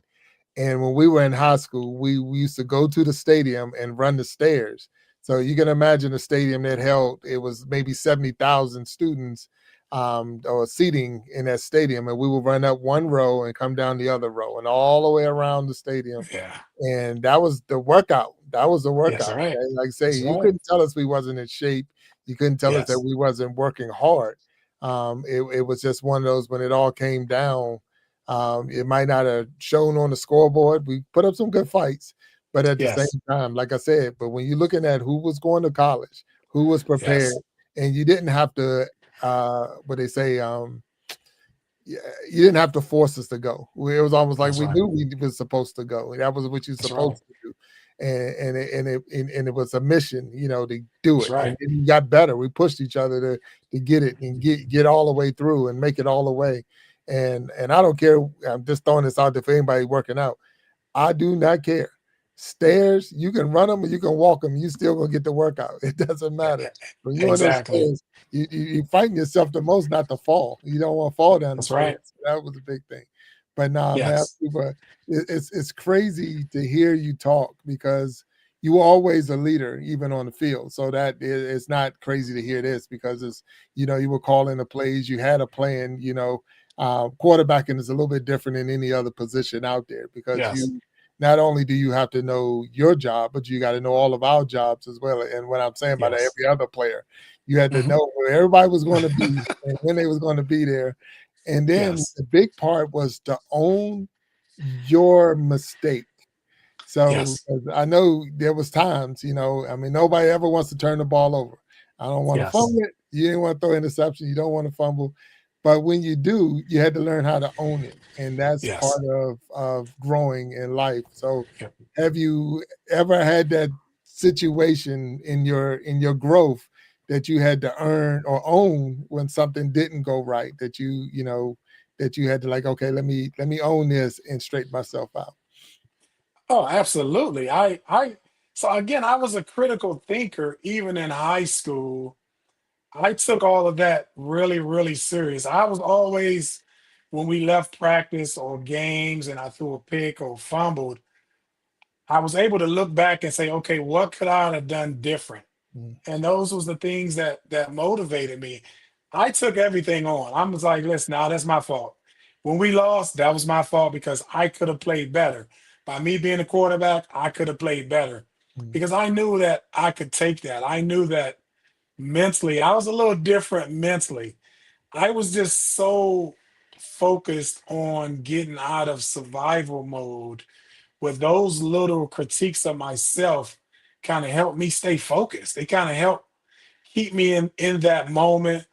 And when we were in high school, we used to go to the stadium and run the stairs. So you can imagine a stadium that held, it was maybe 70,000 students or seating in that stadium. And we would run up one row and come down the other row and all the way around the stadium. Yeah. And that was the workout. That was the Yes, workout. right. Okay? Like I say, That's you right. couldn't tell us we wasn't in shape. You couldn't tell us that Yes. we wasn't working hard. It was just one of those when it all came down. It might not have shown on the scoreboard. We put up some good fights, But at the same Yes. time, like I said, but when you're looking at who was going to college, who was prepared, Yes. and you didn't have to, what they say, yeah, you didn't have to force us to go. It was almost like That's we right. knew we was supposed to go. That was what you're That's right. supposed to do, and it was a mission, to do That's it. And right. then you got better. We pushed each other to get it and get all the way through and make it all the way. And I don't care. I'm just throwing this out there for anybody working out. I do not care. Stairs, you can run them or you can walk them. You still gonna get the workout. It doesn't matter. When you're on those Exactly. stairs, you fighting yourself the most not to fall. You don't want to fall down the That's stairs. right. That was a big thing. But nah, man, Yes. it's crazy to hear you talk because you were always a leader, even on the field. So that it's not crazy to hear this because it's you were calling the plays, you had a plan. Quarterbacking is a little bit different than any other position out there because Yes. not only do you have to know your job, but you got to know all of our jobs as well. And what I'm saying by that, Yes. every other player, you had to Mhm. know where everybody was going to be and when they was going to be there. And then Yes. the big part was to own your mistake. So Yes. I know there was times, nobody ever wants to turn the ball over. I don't want to Yes. fumble it. You didn't want to throw interception. You don't want to fumble. But when you do, you had to learn how to own it. And that's Yes. part of growing in life. So Yep. have you ever had that situation in your growth that you had to earn or own when something didn't go right that you had to like, okay, let me own this and straighten myself out? Oh, absolutely. So again, I was a critical thinker even in high school. I took all of that really, really serious. I was always, when we left practice or games and I threw a pick or fumbled, I was able to look back and say, okay, what could I have done different? Mm, And those was the things that motivated me. I took everything on. I was like, listen, now that's my fault. When we lost, that was my fault because I could have played better. By me being a quarterback, I could have played better mm, because I knew that I could take that. I knew that mentally, I was a little different mentally. I was just so focused on getting out of survival mode with those little critiques of myself kind of helped me stay focused. They kind of help keep me in that moment.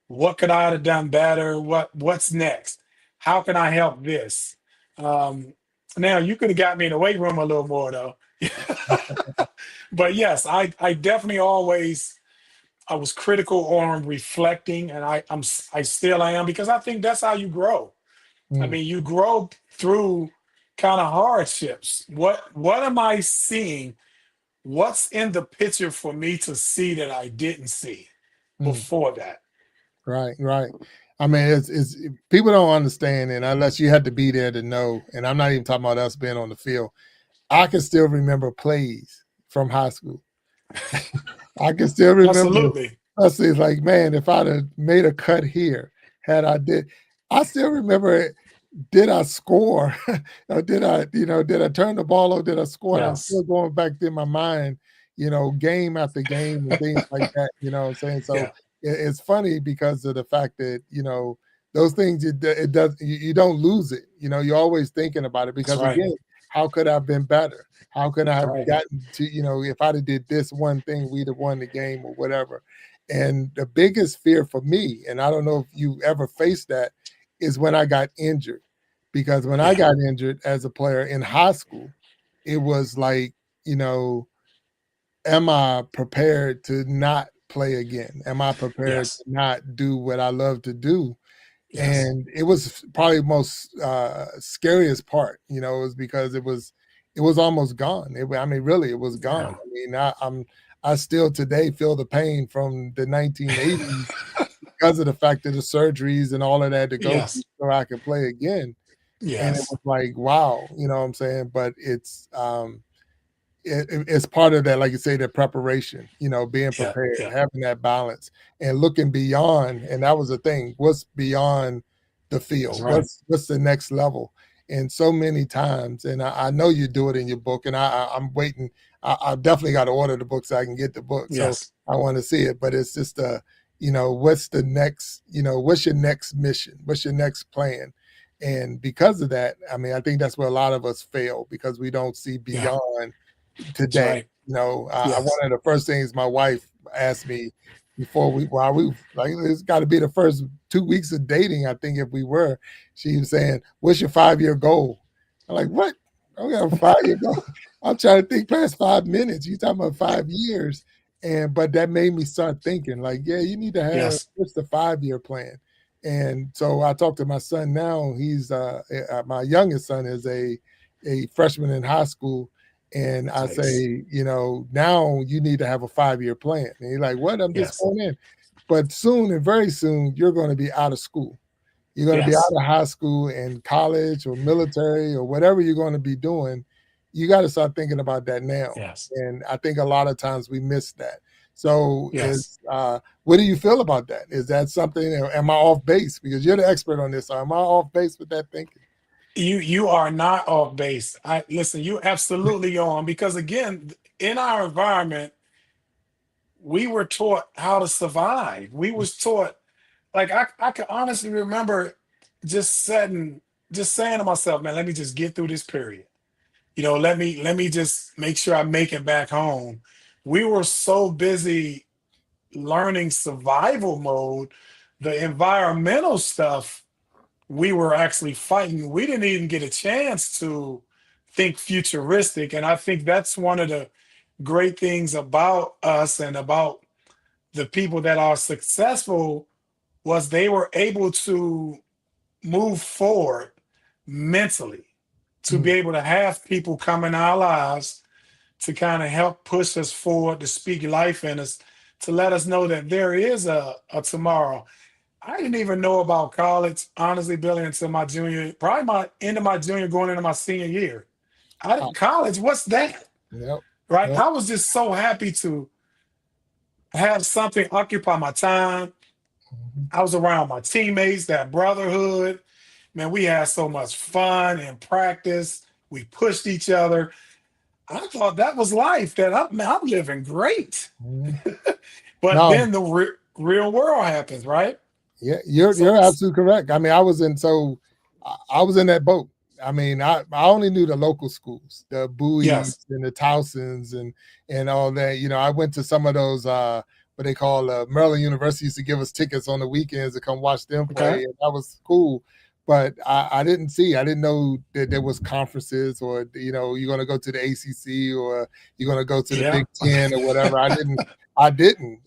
What could I have done better? What's next? How can I help this? Um, Now you could have got me in the weight room a little more though. But yes, I definitely always I was critical on reflecting, and I still am because I think that's how you grow. I mm, mean, you grow through kind of hardships. What am I seeing? What's in the picture for me to see that I didn't see mm. before that? Right, right. I mean, it's people don't understand it unless you had to be there to know. And I'm not even talking about us being on the field. I can still remember plays from high school. I can still remember Absolutely. us. It's like, man, if I'd have made a cut here, had I did, I still remember it. Did I score? Or did I turn the ball over? Did I score? And I'm Yes. still going back in my mind, game after game and things like that. You know what I'm saying? So Yeah. it's funny because of the fact that, those things, it does, you don't lose it. You're always thinking about it That's because, right. again, how could I have been better? How could I That's have right. gotten to, if I'd have did this one thing, we'd have won the game or whatever. And the biggest fear for me, and I don't know if you ever faced that, is when I got injured. Because when I Yeah. got injured as a player in high school, it was like, you know, am I prepared to not play again? Am I prepared Yes. to not do what I love to do? Yes. And it was probably the most scariest part, is because it was almost gone. I mean, really, it was gone. Yeah. I mean, I still today feel the pain from the 1980s because of the fact of the surgeries and all of that to go through Yes. so I could play again. And it Yes. was like, wow, you know what I'm saying? But it's part of that, like you say, the preparation, being Yeah. prepared, Yeah. having that balance and looking beyond. And that was the thing. What's beyond the That's field? right. What's the next level? And so many times, and I know you do it in your book, and I'm waiting. I definitely got to order the book so I can get the book. So Yes. I want to see it. But it's just what's the next, what's your next mission? What's your next plan? And because of that, I mean, I think that's where a lot of us fail because we don't see Yeah. beyond today. right. One of the first things my wife asked me before it's got to be the first 2 weeks of dating. I think if we were, she was saying, "What's your 5-year goal?" I'm like, "What? I don't have a 5-year goal." I'm trying to think past 5 minutes. You talking about 5 years, but that made me start thinking like, yeah, you need to have what's the 5-year plan. And so I talked to my son now. He's my youngest son is a freshman in high school. And I say, now you need to have a 5-year plan. And he's like, what? I'm just going in. But soon and very soon, you're going to be out of school. You're going to be out of high school and college or military or whatever you're going to be doing. You got to start thinking about that now. And I think a lot of times we miss that. So what do you feel about that? Is that something, am I off base? Because you're the expert on this. So am I off base with that thinking? You are not off base. Listen, you absolutely on, because again, in our environment, we were taught how to survive. We was taught, like I can honestly remember just saying to myself, man, let me just get through this period. Let me just make sure I make it back home. We were so busy learning survival mode, the environmental stuff we were actually fighting. We didn't even get a chance to think futuristic. And I think that's one of the great things about us and about the people that are successful, was they were able to move forward mentally, to be able to have people come in our lives to kind of help push us forward, to speak life in us, to let us know that there is a tomorrow. I didn't even know about college, honestly, Billy, until my probably my end of my junior, going into my senior year. College, what's that? Right? I was just so happy to have something occupy my time. I was around my teammates, that brotherhood. Man, we had so much fun in practice. We pushed each other. I thought that was life, that I'm living great. But then the real world happens, right? Yeah, you're absolutely correct. I mean, I was in that boat. I mean, I only knew the local schools, the Bowies and the Towsons and all that. I went to some of those what they call Maryland University used to give us tickets on the weekends to come watch them play, and that was cool. But I didn't know that there was conferences, or you're going to go to the ACC, or you're going to go to the Big Ten or whatever. I didn't,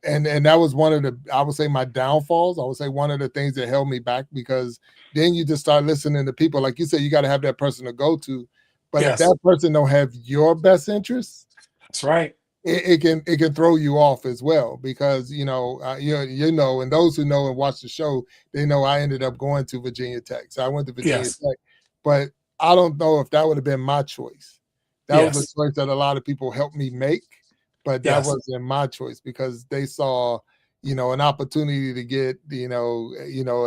and that was one of the, I would say, my downfalls. I would say one of the things that held me back, because then you just start listening to people. Like you said, you got to have that person to go to. But if that person don't have your best interests, that's right. It can throw you off as well, because and those who know and watch the show, they know I ended up going to Virginia Tech. So I went to Virginia Tech, but I don't know if that would have been my choice. That was a choice that a lot of people helped me make, but that wasn't my choice, because they saw an opportunity to get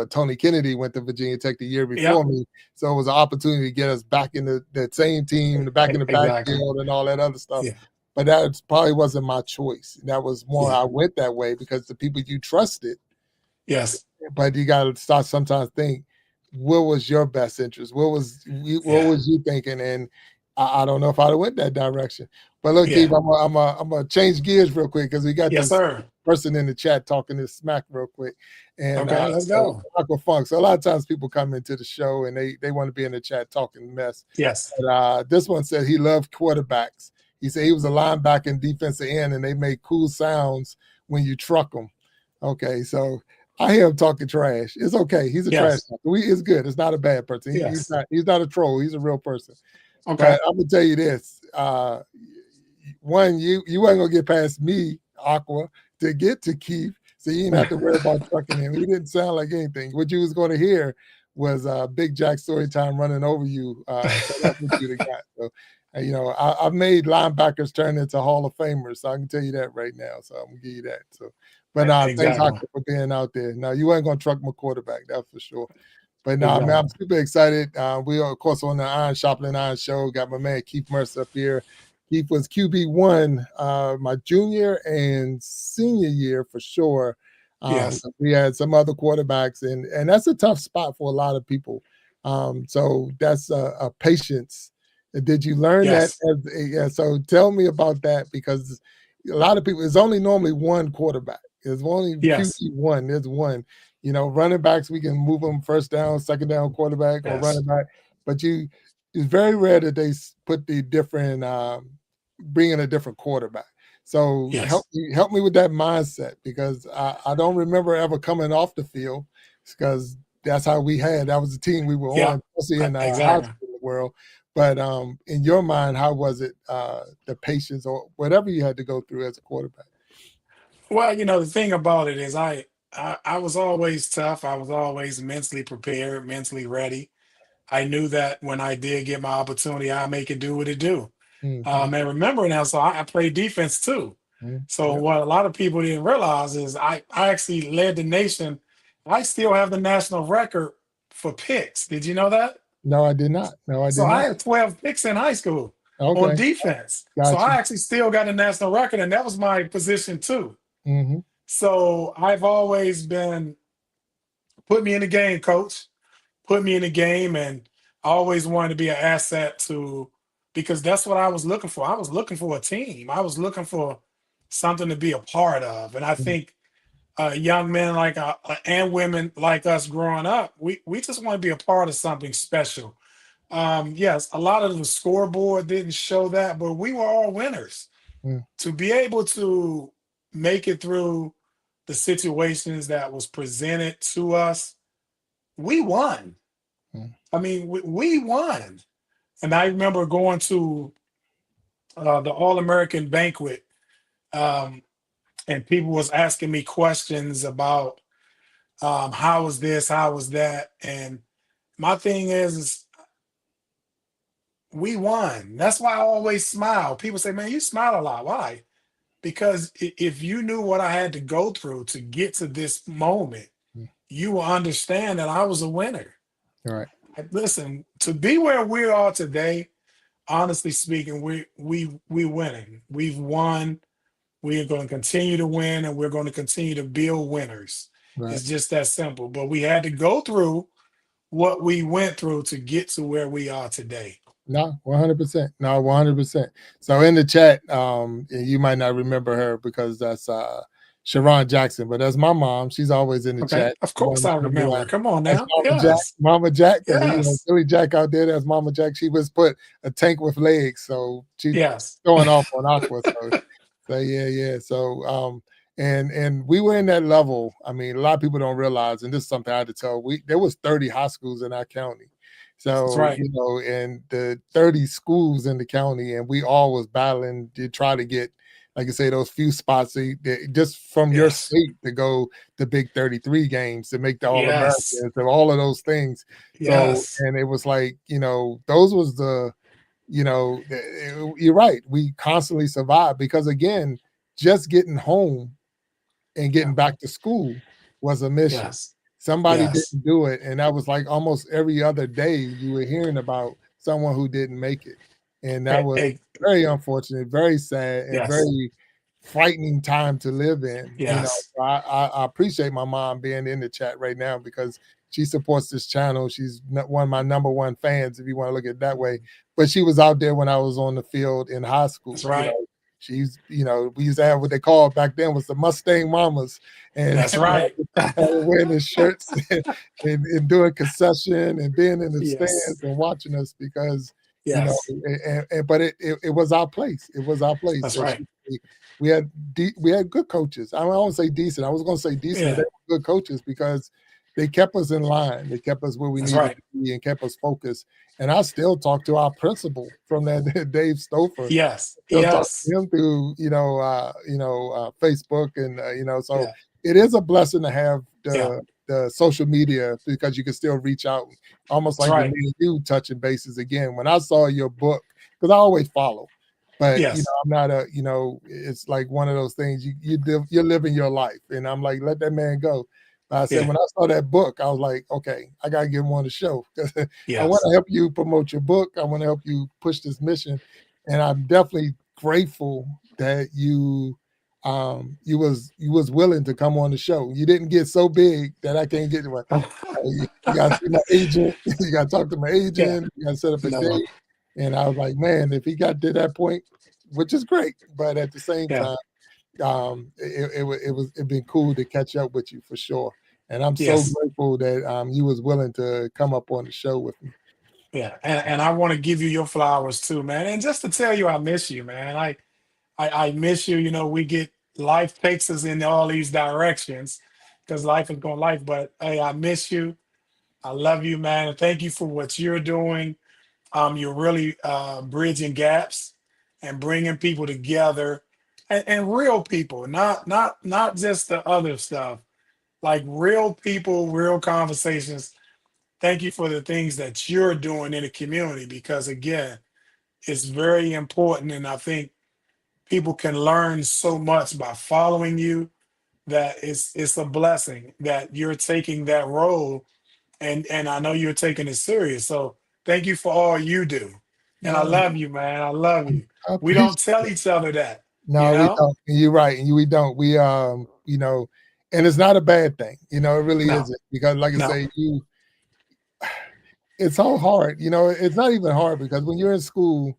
Tony Kennedy went to Virginia Tech the year before me, so it was an opportunity to get us back in that same team, back in the backfield and all that other stuff. But that probably wasn't my choice. That was more, I went that way because the people you trusted. But you got to start sometimes think, what was your best interest? What was you thinking? And I don't know if I'd have went that direction. But look, Keith, I'm gonna change gears real quick, because we got this person in the chat talking this smack real quick. And let's go. Aqua Funk. So a lot of times people come into the show and they want to be in the chat talking mess. But this one said he loved quarterbacks. He said he was a linebacker and defensive end, and they make cool sounds when you truck them. Okay, so I hear him talking trash. It's okay. He's a trash talker. It's good. It's not a bad person. He's not a troll. He's a real person. But I'm gonna tell you this. One, you ain't gonna get past me, Aqua, to get to Keith. So you didn't have to worry about trucking him. He didn't sound like anything. What you was going to hear was Big Jack story time running over you. So that's what you'd have got. So, I've made linebackers turn into Hall of Famers, so I can tell you that right now. So I'm gonna give you that. So, but thanks, Aqua, for being out there. Now you ain't gonna truck my quarterback, that's for sure. But no, man, I'm super excited. We are, of course, on the Iron Sharpening Iron Show. Got my man Keith Mercer up here. Keith was QB1 my junior and senior year for sure. We had some other quarterbacks, and that's a tough spot for a lot of people. So that's a patience Did you learn that? Yes. So tell me about that, because a lot of people, it's only normally one quarterback. There's only QB1. There's one. Running backs, we can move them first down, second down quarterback or running back. But it's very rare that they put the different, bring in a different quarterback. So help me with that mindset, because I don't remember ever coming off the field, because that's how that was the team we were on, especially in the high school world. But in your mind, how was it, the patience or whatever you had to go through as a quarterback? Well, the thing about it is I was always tough. I was always mentally prepared, mentally ready. I knew that when I did get my opportunity, I'd make it do what it do. And remember now, so I played defense too. So what a lot of people didn't realize is I actually led the nation. I still have the national record for picks. Did you know that? No, I did not. So I had 12 picks in high school on defense. Gotcha. So I actually still got a national record, and that was my position too. So I've always been, put me in the game, coach. Put me in the game, and I always wanted to be an asset because that's what I was looking for. I was looking for a team. I was looking for something to be a part of. And I think young men and women like us growing up, we just want to be a part of something special. Yes, a lot of the scoreboard didn't show that, but we were all winners. To be able to make it through the situations that was presented to us, we won. I mean, we won. And I remember going to the All-American banquet, and people was asking me questions about how was this, how was that. And my thing is we won. That's why I always smile. People say, man, you smile a lot. Why? Because if you knew what I had to go through to get to this moment, you will understand that I was a winner. All right. Listen, to be where we are today, honestly speaking, we winning. We've won. We are going to continue to win, and we're going to continue to build winners. Right. It's just that simple. But we had to go through what we went through to get to where we are today. No, 100%. No, 100%. So in the chat, you might not remember her because that's Sharon Jackson, but that's my mom. She's always in the chat. Of course I remember. Come on now. Mama Jack. Billy Jack out there, that's Mama Jack. She was put a tank with legs, so she's going off on Aqua. So yeah. So and we were in that level. I mean, a lot of people don't realize, and this is something I had to tell. There was 30 high schools in our county. So, and the 30 schools in the county, and we all was battling to try to get, like I say, those few spots just from your state to go to Big 33 games to make the All-Americans and all of those things. So, and it was like, those was you're right. We constantly survived because, again, just getting home and getting back to school was a mission. Somebody didn't do it, and that was like almost every other day you were hearing about someone who didn't make it. And that was very unfortunate, very sad, and very frightening time to live in. So I appreciate my mom being in the chat right now because she supports this channel. She's one of my #1 fans, if you want to look at it that way. But she was out there when I was on the field in high school. That's right. She's, we used to have what they called back then was the Mustang Mamas. And that's right. Wearing the shirts and doing concession and being in the stands and watching us because, but it was our place. It was our place. That's right. We had good coaches. I don't want to say decent. I was going to say decent. They were good coaches because they kept us in line. They kept us where we needed to be and kept us focused. And I still talk to our principal from that, Dave Stouffer. Talk to him through, Facebook and so it is a blessing to have the social media because you can still reach out, almost like you touching bases again. When I saw your book, because I always follow, but I'm not it's like one of those things you're living your life, and I'm like, let that man go. But I said when I saw that book, I was like, okay, I gotta get him on the show. I want to help you promote your book. I want to help you push this mission, and I'm definitely grateful that you was willing to come on the show. You didn't get so big that I can't get to you got to see my agent. You got to talk to my agent. You got to set up a date. And I was like, man, if he got to that point, which is great, but at the same time, it'd been cool to catch up with you for sure. And I'm so grateful that you was willing to come up on the show with me. Yeah, and I want to give you your flowers too, man. And just to tell you, I miss you, man. I miss you. You know, life takes us in all these directions because life is going life. But hey, I miss you. I love you, man. And thank you for what you're doing. You're really bridging gaps and bringing people together, and real people, not just the other stuff, like real people, real conversations. Thank you for the things that you're doing in the community because again, it's very important, and I think people can learn so much by following you that it's a blessing that you're taking that role, and I know you're taking it serious. So thank you for all you do. And I love you, man. I love you. We don't tell each other that. No, we don't. You're right. We don't. We you know, and it's not a bad thing. You know, it really isn't. Because like I say, it's so hard. You know, it's not even hard because when you're in school,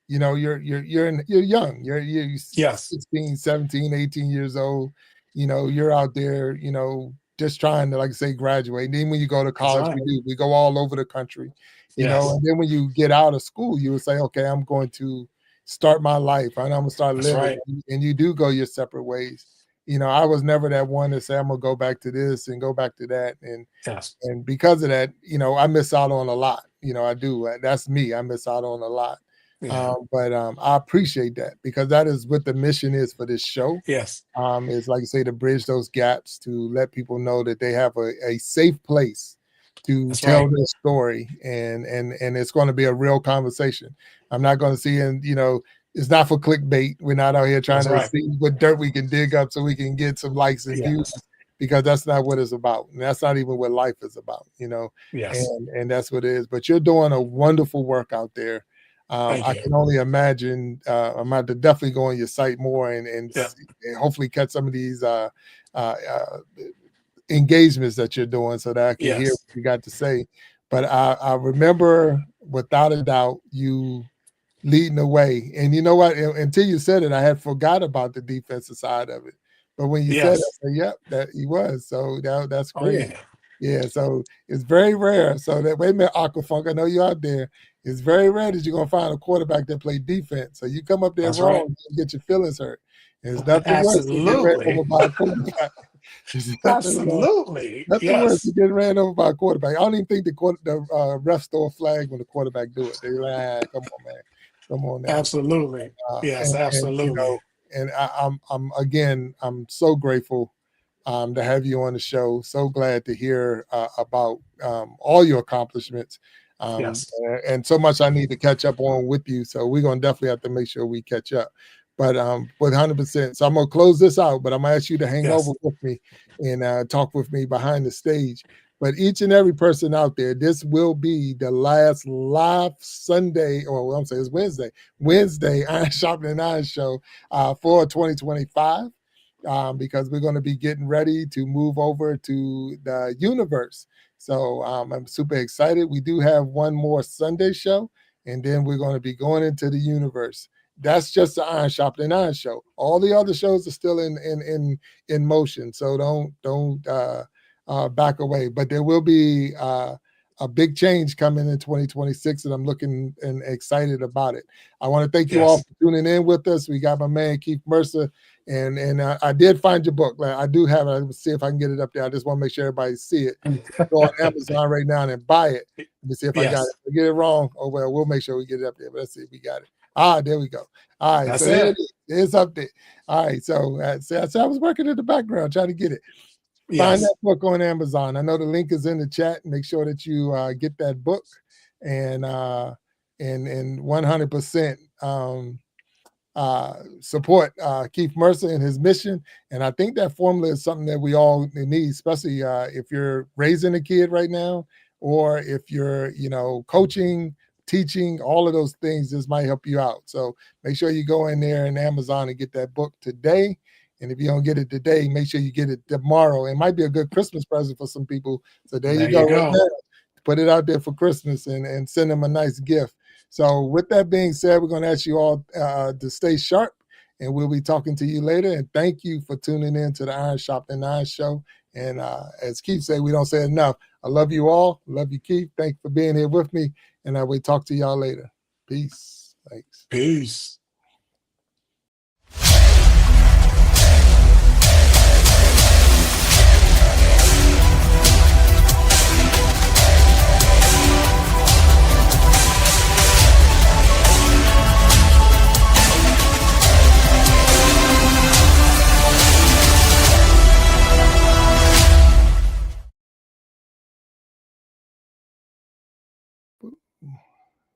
you know, you're young. You're 16, 17, 18 years old. You know, you're out there, you know, just trying to, like I say, graduate. And then when you go to college, we go all over the country, you know, and then when you get out of school, you would say, okay, I'm going to start my life. I'm going to start living. And you do go your separate ways. You know, I was never that one to say, I'm going to go back to this and go back to that. And because of that, you know, I miss out on a lot. You know, I do. That's me. I miss out on a lot. But I appreciate that because that is what the mission is for this show. Is like I say, to bridge those gaps, to let people know that they have a safe place to tell their story, and it's going to be a real conversation. I'm not going to see, and you know, it's not for clickbait. We're not out here trying to see what dirt we can dig up so we can get some likes and views, because that's not what it's about. And that's not even what life is about, you know. And that's what it is. But you're doing a wonderful work out there. I can only imagine. I'm about to definitely go on your site more and hopefully catch some of these engagements that you're doing so that I can hear what you got to say. But I remember without a doubt you leading the way. And you know what? Until you said it, I had forgot about the defensive side of it. But when you said it, I said, yep, that he was. So that's great. Yeah, so it's very rare. So that wait a minute, Aquafunk, I know you're out there. It's very rare that you're gonna find a quarterback that play defense. So you come up there wrong, you get your feelings hurt. And it's nothing worse than getting ran over by a quarterback. Nothing worse than getting ran over by a quarterback. I don't even think the refs throw a flag when the quarterback do it. They're like, come on, man. Come on now. Absolutely. Absolutely. And, you know, and I'm so grateful to have you on the show. So glad to hear about all your accomplishments. And so much I need to catch up on with you. So we're going to definitely have to make sure we catch up. But with 100%. So I'm going to close this out, but I'm going to ask you to hang over with me and talk with me behind the stage. But each and every person out there, this will be the last live Sunday, or I'm saying it's Wednesday Iron Sharpening Iron Show for 2025, because we're going to be getting ready to move over to the universe. So I'm super excited. We do have one more Sunday show, and then we're going to be going into the universe. That's just the Iron Sharpening Iron Show. All the other shows are still in motion. So don't back away. But there will be a big change coming in 2026, and I'm looking and excited about it. I want to thank you all for tuning in with us. We got my man Keith Mercer, and I did find your book. I do have it. Let's see if I can get it up there. I just want to make sure everybody see it. Go on Amazon right now and buy it. Let me see if I got it. If I get it wrong, oh well, we'll make sure we get it up there. But let's see if we got it. There we go. All right, so there it is. It's up there. All right, so I was working in the background trying to get it. Find that book on Amazon. I know the link is in the chat. Make sure that you get that book and 100% support Keith Mercer and his mission. And I think that formula is something that we all need, especially if you're raising a kid right now, or if you're, coaching, teaching, all of those things. This might help you out. So make sure you go in there in Amazon and get that book today. And if you don't get it today, make sure you get it tomorrow. It might be a good Christmas present for some people. So there you go. Right there. Put it out there for Christmas and send them a nice gift. So with that being said, we're going to ask you all to stay sharp, and we'll be talking to you later. And thank you for tuning in to the Iron Sharpening Iron Show. And as Keith said, we don't say enough. I love you all. Love you, Keith. Thank you for being here with me. And I will talk to y'all later. Peace. Thanks. Peace.